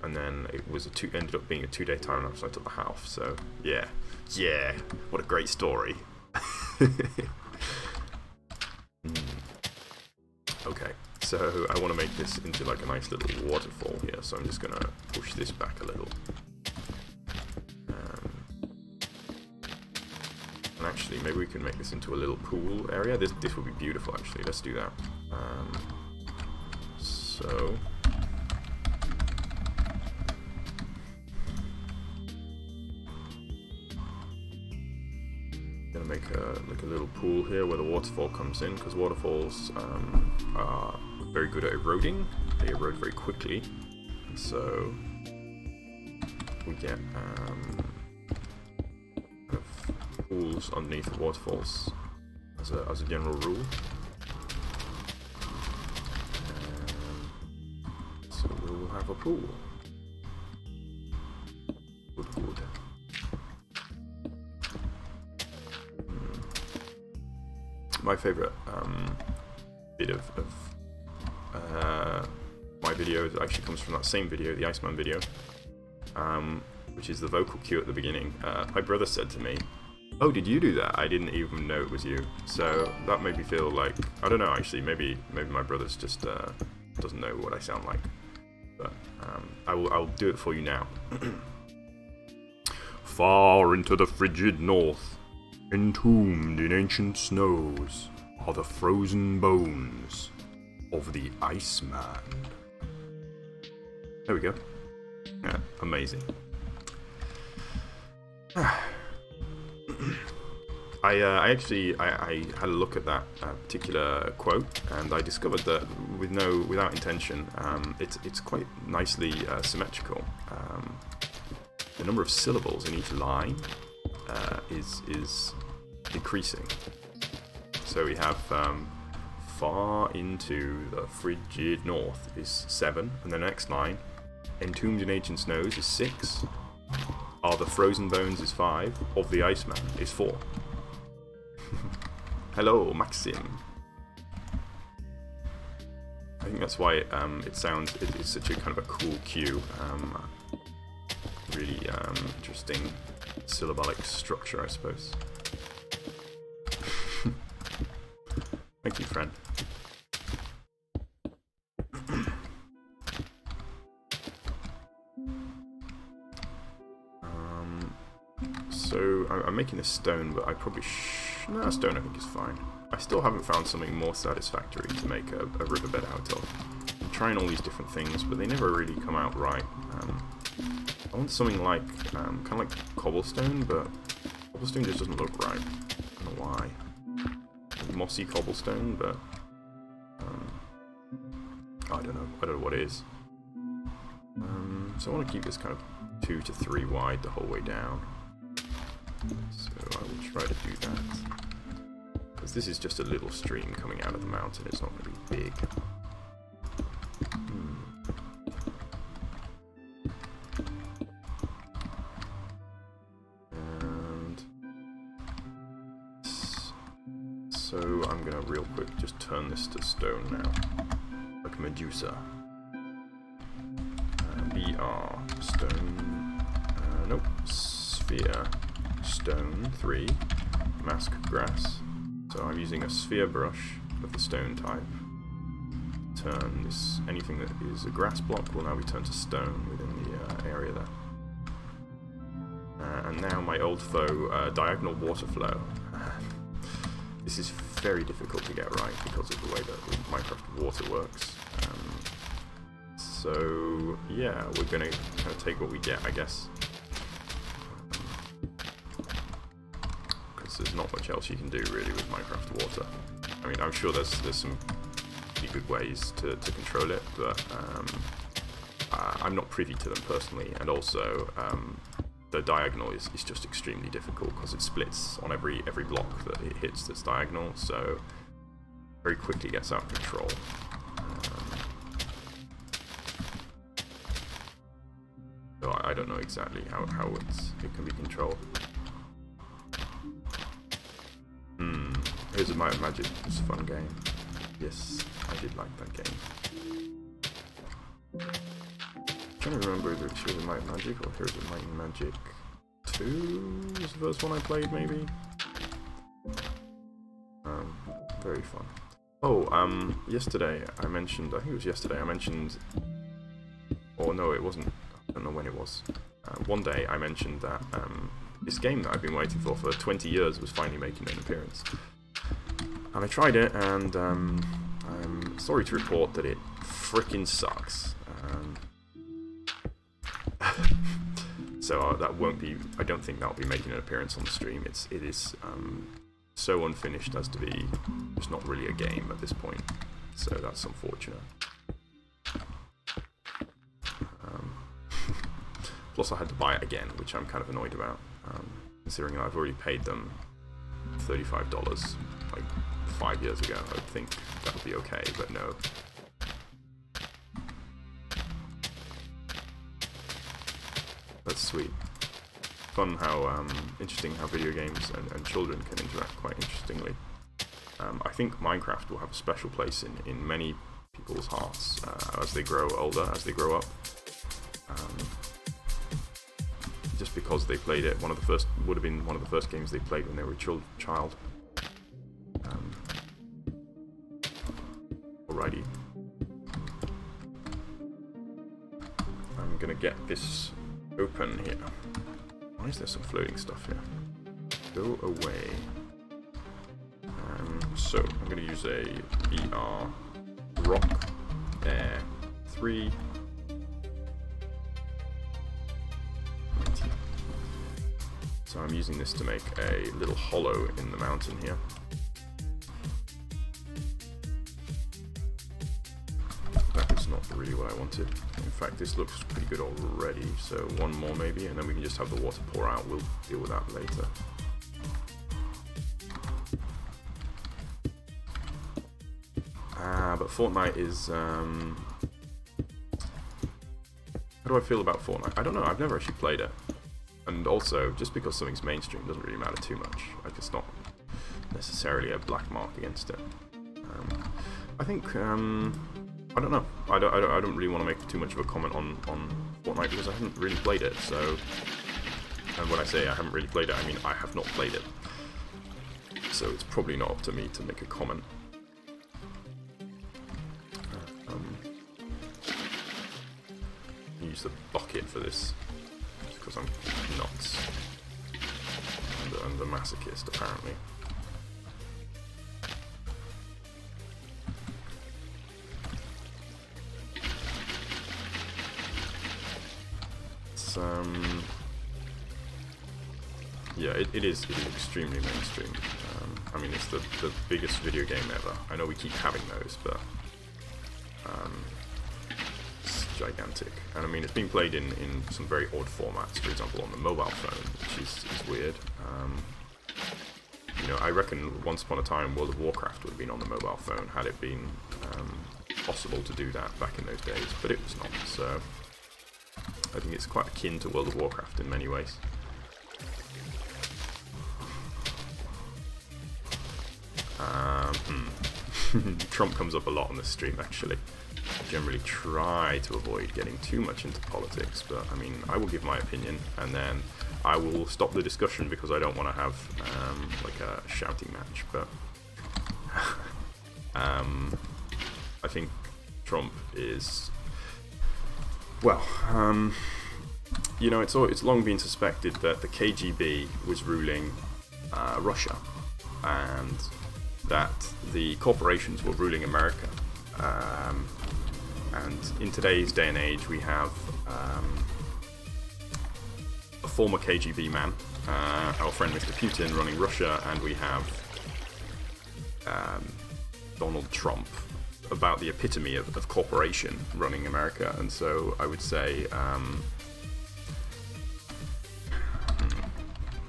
Speaker 1: and then it was ended up being a 2-day time lapse. So I took the half. So yeah, what a great story. Okay. So I want to make this into like a nice little waterfall here, so I'm just going to push this back a little. And actually, maybe we can make this into a little pool area. This would be beautiful, actually. Let's do that. So... Gonna make a little pool here where the waterfall comes in, because waterfalls are very good at eroding. They erode very quickly, and so we get kind of pools underneath the waterfalls as a general rule. So we'll have a pool. Good. my favorite bit of my video actually comes from that same video, the Iceman video, which is the vocal cue at the beginning. My brother said to me, "Oh, did you do that? I didn't even know it was you." So that made me feel like, I don't know, actually, maybe my brother's just doesn't know what I sound like. But I'll do it for you now. Far into the frigid north, entombed in ancient snows, are the frozen bones of the Iceman. There we go. Yeah, amazing. I actually had a look at that particular quote, and I discovered that without intention, it's quite nicely symmetrical. The number of syllables in each line is decreasing. So we have far into the frigid north is 7, and the next line, entombed in ancient snows, is 6. Are the frozen bones is 5. Of the Iceman is 4. Hello, Maxim. I think that's why it's such a kind of a cool cue. Really interesting syllabic structure, I suppose. Thank you, friend. So I'm making a stone, but I probably no, stone I think is fine. I still haven't found something more satisfactory to make a riverbed out of. I'm trying all these different things, but they never really come out right. I want something like, kind of like cobblestone, but cobblestone just doesn't look right. I don't know why. Mossy cobblestone, but I don't know what it is. So I want to keep this kind of 2 to 3 wide the whole way down. So I will try to do that. Because this is just a little stream coming out of the mountain, it's not going to be big. And so I'm going to real quick just turn this to stone now. Like Medusa. BR, stone, nope, sphere, stone, 3, mask grass. So I'm using a sphere brush of the stone type. Turn this, anything that is a grass block will now be turned to stone within the area there. And now my old foe, diagonal water flow. This is very difficult to get right because of the way that Minecraft water works. So yeah, we're gonna kind of take what we get, I guess. Because there's not much else you can do really with Minecraft water. I mean, I'm sure there's some pretty good ways to control it, but I'm not privy to them personally. And also, the diagonal is just extremely difficult because it splits on every block that it hits that's diagonal, so very quickly gets out of control. So I don't know exactly how it can be controlled. Here's a Might and Magic. It's a fun game. Yes, I did like that game. I'm trying to remember if Here's a Might and Magic or Here's a Might and Magic 2 was the first one I played, maybe. Very fun. Oh, yesterday I mentioned. I think it was yesterday I mentioned. Or no, it wasn't. I don't know when it was. One day I mentioned that this game that I've been waiting for 20 years was finally making an appearance. And I tried it, and I'm sorry to report that it frickin' sucks. So that won't be. I don't think that'll be making an appearance on the stream. It is so unfinished as to be just not really a game at this point. So that's unfortunate. Plus I had to buy it again, which I'm kind of annoyed about, considering that I've already paid them $35 like 5 years ago. I'd think that would be okay, but no. That's sweet. Fun how, interesting how video games and children can interact quite interestingly. I think Minecraft will have a special place in many people's hearts as they grow older, as they grow up. Just because they played it, would have been one of the first games they played when they were a child. Alrighty. I'm gonna get this open here. Why is there some floating stuff here? Go away. So I'm gonna use a BR Rock Air 3. So I'm using this to make a little hollow in the mountain here. That was not really what I wanted. In fact, this looks pretty good already, so one more maybe, and then we can just have the water pour out. We'll deal with that later. But Fortnite is... how do I feel about Fortnite? I don't know, I've never actually played it. And also, just because something's mainstream doesn't really matter too much. Like, it's not necessarily a black mark against it. I think, I don't know. I don't really want to make too much of a comment on Fortnite because I haven't really played it, so... And when I say I haven't really played it, I mean I have not played it. So it's probably not up to me to make a comment. Use the bucket for this, just because I'm nuts and a masochist apparently. It's yeah, it is extremely mainstream. I mean, it's the biggest video game ever. I know we keep having those, but gigantic. And I mean, it's being played in some very odd formats, for example on the mobile phone, which is weird. You know, I reckon once upon a time World of Warcraft would have been on the mobile phone had it been possible to do that back in those days, but it was not, so I think it's quite akin to World of Warcraft in many ways. Trump comes up a lot on this stream actually. I generally try to avoid getting too much into politics, but I mean, I will give my opinion and then I will stop the discussion because I don't want to have like a shouting match, but I think Trump is, well, you know, it's long been suspected that the KGB was ruling Russia and that the corporations were ruling America. And in today's day and age, we have a former KGB man, our friend Mr. Putin, running Russia, and we have Donald Trump, about the epitome of corporation, running America. And so I would say,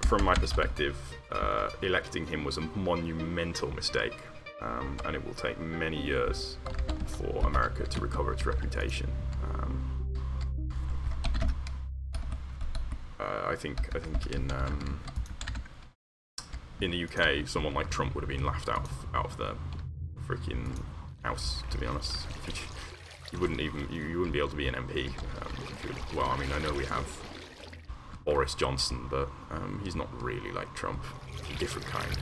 Speaker 1: from my perspective, electing him was a monumental mistake. And it will take many years for America to recover its reputation. I think in the UK, someone like Trump would have been laughed out of the freaking house. To be honest, you wouldn't be able to be an MP. Well, I mean, I know we have Boris Johnson, but he's not really like Trump. He's a different kind.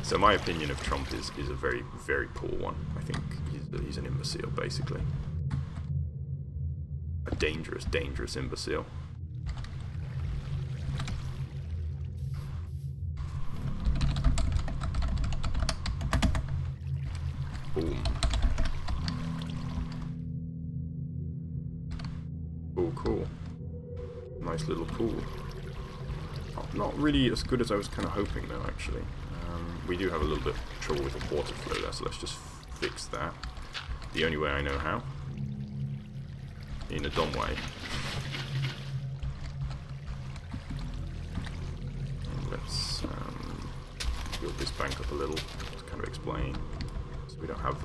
Speaker 1: So my opinion of Trump is a very, very poor one. I think he's an imbecile, basically. A dangerous, dangerous imbecile. Boom. Oh, cool. Nice little pool. Not really as good as I was kind of hoping, though, actually. We do have a little bit of trouble with the water flow there, so let's just fix that. The only way I know how. In a dumb way. And let's build this bank up a little to kind of explain. So we don't have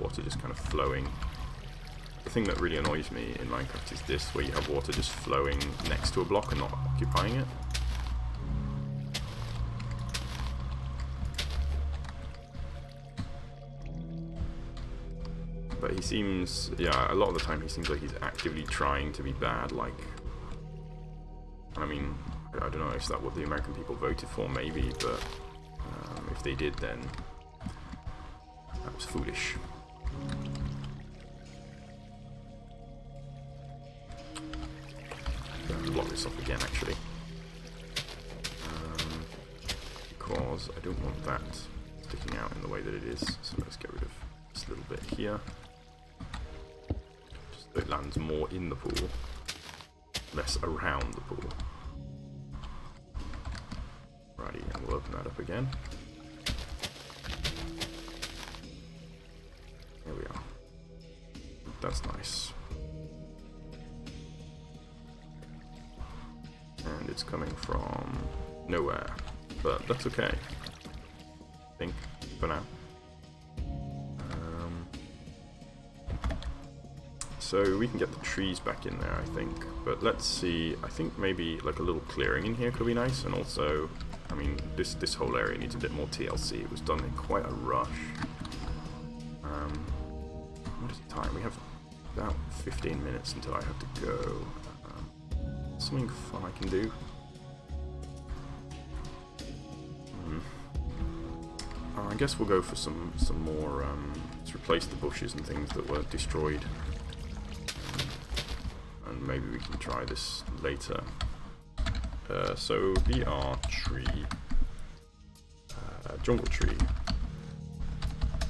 Speaker 1: water just kind of flowing. The thing that really annoys me in Minecraft is this, where you have water just flowing next to a block and not occupying it. But he seems, yeah, a lot of the time he seems like he's actively trying to be bad, like, I mean, I don't know, is that what the American people voted for? Maybe, but if they did, then that was foolish. Block this off again, actually, because I don't want that sticking out in the way that it is. So let's get rid of this little bit here, just so it lands more in the pool, less around the pool. Righty, and we'll open that up again. There we are. That's nice. And it's coming from nowhere, but that's okay, I think, for now. So we can get the trees back in there, I think, but let's see. I think maybe like a little clearing in here could be nice, and also, I mean, this whole area needs a bit more TLC. It was done in quite a rush. What is the time? We have about 15 minutes until I have to go. Something fun I can do. I guess we'll go for some more. Let's replace the bushes and things that were destroyed, and maybe we can try this later. So BR tree, jungle tree.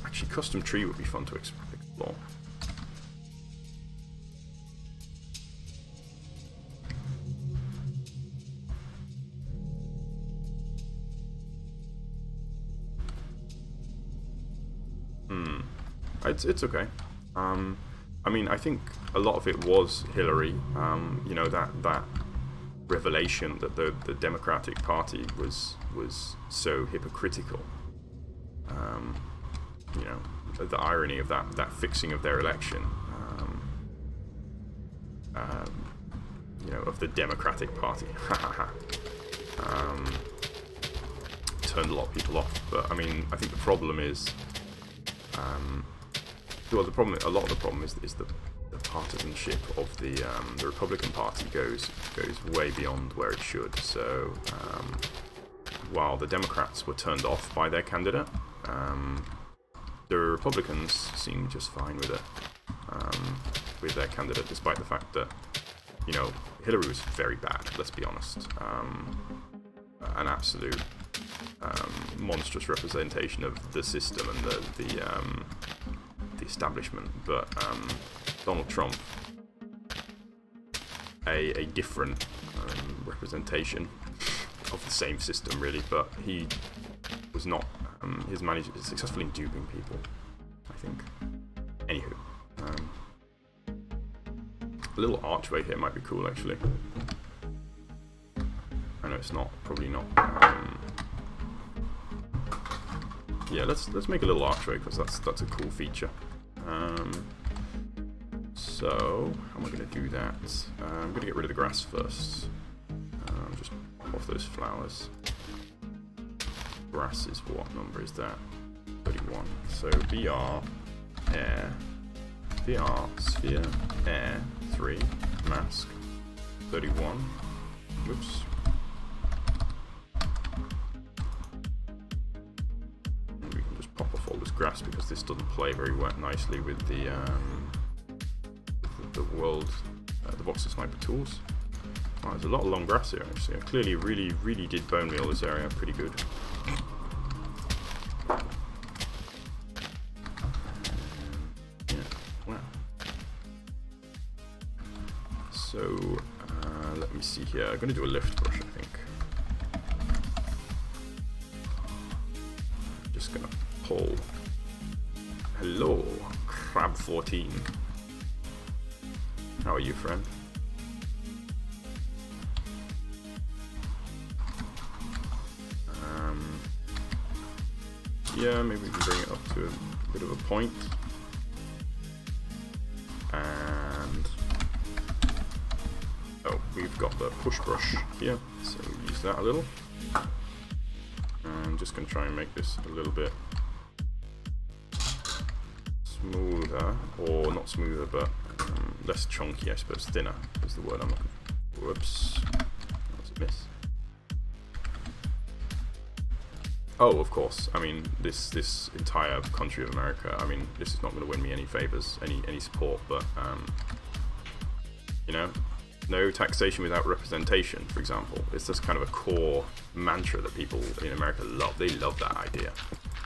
Speaker 1: Actually, custom tree would be fun to explore. It's okay. I mean, I think a lot of it was Hillary. You know, that revelation that the Democratic Party was so hypocritical. You know, the irony of that fixing of their election. You know, of the Democratic Party. Turned a lot of people off. But I mean, I think the problem is. Well, a lot of the problem is the partisanship of the Republican Party goes way beyond where it should. So while the Democrats were turned off by their candidate, the Republicans seemed just fine with it, with their candidate, despite the fact that, you know, Hillary was very bad. Let's be honest, an absolute monstrous representation of the system and the establishment, but Donald Trump, a different representation of the same system, really, but he was not. He's managed successfully duping people, I think. Anywho, a little archway here might be cool, actually. I know it's not, probably not. Yeah, let's make a little archway because that's a cool feature. So how am I going to do that? I'm going to get rid of the grass first. Just pop off those flowers. Grass is what number is that? 31. So BR air, BR sphere air 3 mask 31. Whoops. Grass because this doesn't play very nicely with the Voxer Sniper tools. Oh, there's a lot of long grass here actually. I clearly really did bone meal this area pretty good. Yeah, wow. So let me see here. I'm going to do a lift brush, I think. Just going to pull. Hello, Crab14. How are you, friend? Yeah, maybe we can bring it up to a bit of a point. And oh, we've got the push brush here, so we use that a little. I'm just going to try and make this a little bit smoother, or not smoother, but less chunky, I suppose. Thinner is the word I'm looking for. Whoops. That was a miss. Oh, of course. I mean, this entire country of America, I mean, this is not going to win me any favors, any support, but, you know, no taxation without representation, for example. It's just kind of a core mantra that people in America love. They love that idea.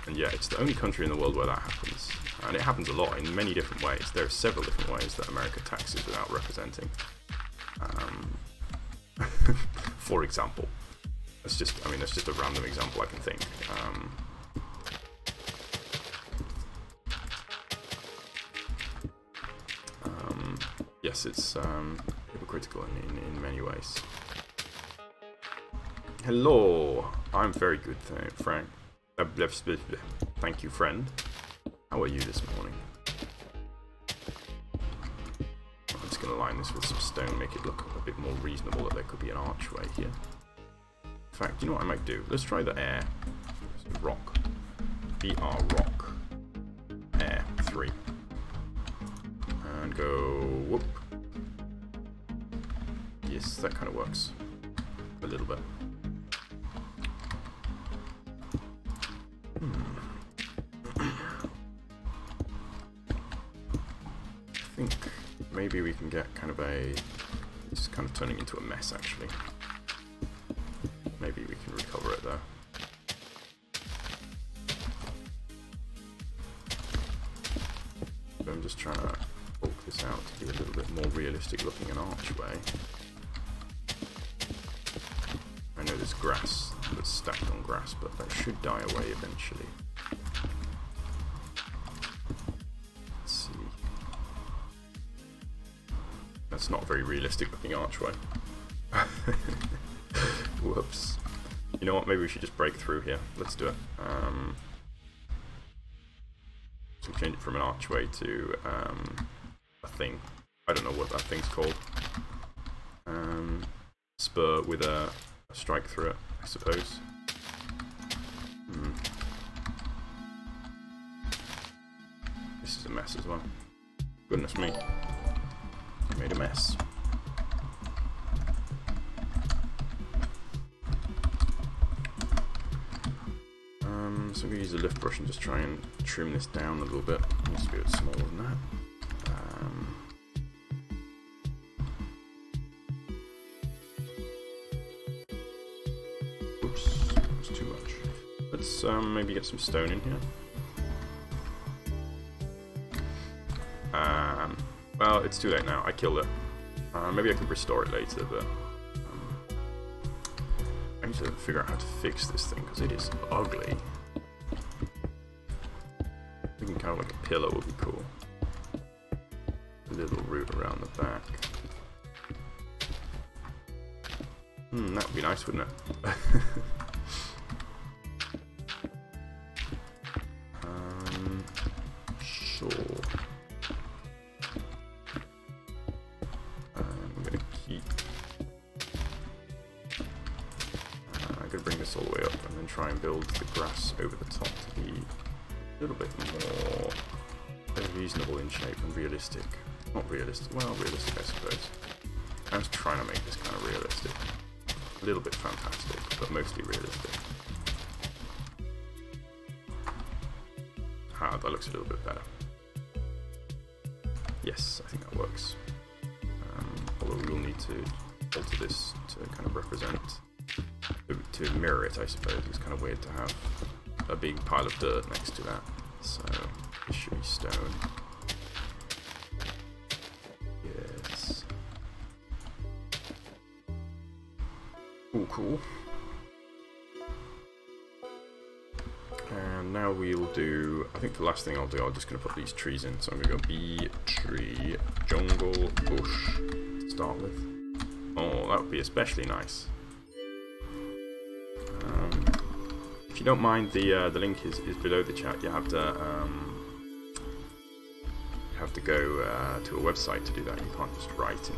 Speaker 1: And yeah, it's the only country in the world where that happens. And it happens a lot in many different ways. There are several different ways that America taxes without representing. For example. That's just, I mean, that's just a random example I can think. Yes, it's hypocritical in many ways. Hello, I'm very good, Frank. Thank you, friend. How are you this morning? I'm just going to line this with some stone, make it look a bit more reasonable that there could be an archway here. In fact, you know what I might do? Let's try the air. Rock. BR rock. Air 3. And go whoop. Yes, that kind of works. A little bit. I think maybe we can get kind of a... This is kind of turning into a mess, actually. Maybe we can recover it though. So I'm just trying to bulk this out to be a little bit more realistic looking an archway. I know there's grass that's stacked on grass, but that should die away eventually. Let's see. That's not a very realistic looking archway. Whoops. You know what, maybe we should just break through here. Let's do it. So change it from an archway to a thing. I don't know what that thing's called. Spur with a strike through it, I suppose. This is a mess as well. Goodness me. Made a mess. So I'm going to use a lift brush and just try and trim this down a little bit. It needs to be a bit smaller than that. Oops, that's too much. Let's maybe get some stone in here. Well, it's too late now. I killed it. Maybe I can restore it later, but I need to figure out how to fix this thing because it is ugly. Thinking kind of like a pillow would be cool. A little root around the back. That would be nice, wouldn't it? Sure. I'm gonna keep. I'm gonna bring this all the way up and then try and build the grass over the top to be a little bit more reasonable in shape and realistic. Not realistic, well, realistic I suppose. I'm just trying to make this kind of realistic. A little bit fantastic, but mostly realistic. Ah, that looks a little bit better. Yes, I think that works. Although we will need to alter this to kind of represent, to mirror it I suppose. It's kind of weird to have a big pile of dirt next to that. So, this should be stone. Yes. Ooh, cool. And now we'll do, I think the last thing I'll do, I'm just going to put these trees in. So I'm going to go bee, tree, jungle, bush to start with. Oh, that would be especially nice. If you don't mind, the link is below the chat. You have to go to a website to do that. You can't just write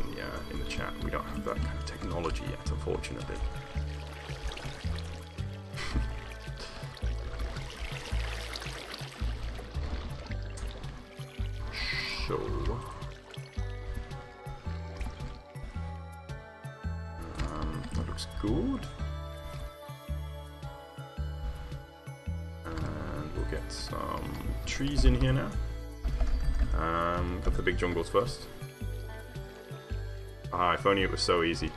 Speaker 1: in the chat. We don't have that kind of technology yet, unfortunately. good. And we'll get some trees in here now. Go for the big jungles first. Ah, if only it was so easy.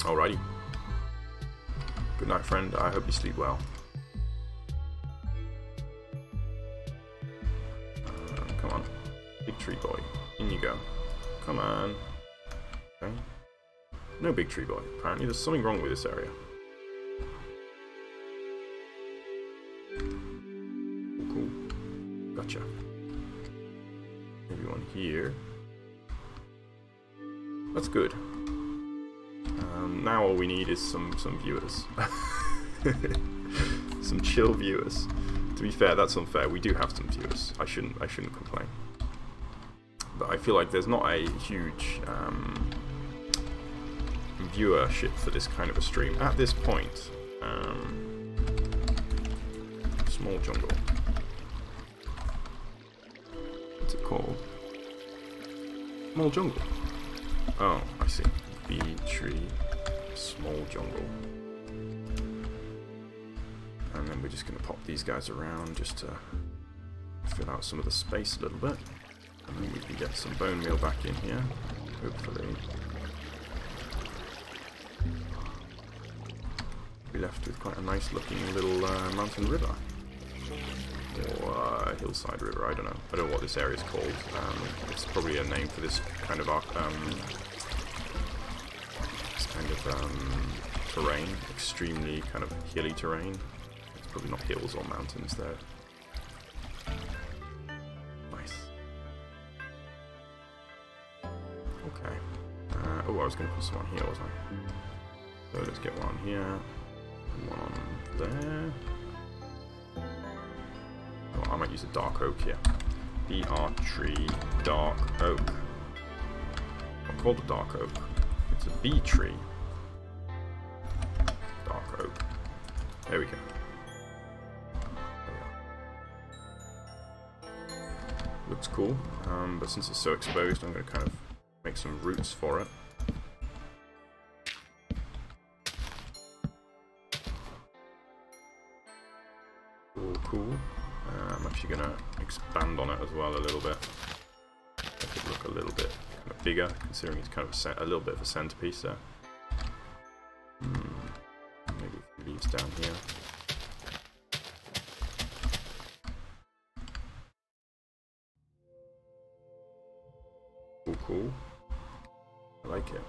Speaker 1: Alrighty. Good night, friend. I hope you sleep well. Come on. Big tree boy. In you go. Come on. Okay. No big tree boy. Apparently there's something wrong with this area. Cool. Gotcha. Maybe one here. That's good. Now all we need is some viewers. Some chill viewers. To be fair, that's unfair. We do have some viewers. I shouldn't complain. But I feel like there's not a huge viewership for this kind of a stream at this point. Small jungle. What's it called? Small jungle. Oh, I see. Bee tree, small jungle. And then we're just going to pop these guys around just to fill out some of the space a little bit. And then we can get some bone meal back in here, hopefully. We're left with quite a nice looking little mountain river. Or hillside river, I don't know. I don't know what this area is called. It's probably a name for this kind of terrain, extremely kind of hilly terrain. It's probably not hills or mountains there. Nice. Okay. Oh, I was going to put some on here, wasn't I? So let's get one on here, one on there. Oh, I might use a dark oak here. BR tree, dark oak. Not called a dark oak. It's a bee tree. Dark oak. There we go. Looks cool, but since it's so exposed, I'm going to kind of make some roots for it. Cool. I'm actually going to expand on it as well a little bit. Make it look a little bit kind of bigger, considering it's kind of a little bit of a centerpiece there. Maybe a few leaves down here. Cool. I like it.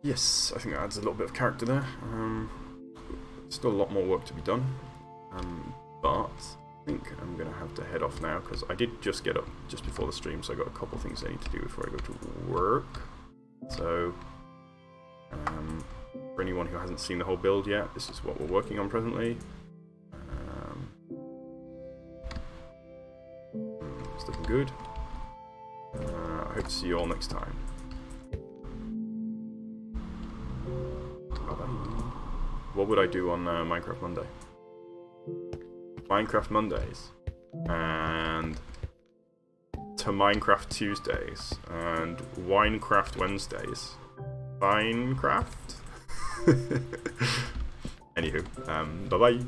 Speaker 1: Yes, I think that adds a little bit of character there. Still a lot more work to be done, but I think I'm going to have to head off now because I did just get up just before the stream, so I got a couple things I need to do before I go to work. So, for anyone who hasn't seen the whole build yet, this is what we're working on presently. It's looking good. I hope to see you all next time. Bye-bye. What would I do on Minecraft Monday? Minecraft Mondays. And to Minecraft Tuesdays. And Winecraft Wednesdays. Minecraft? Anywho, bye-bye.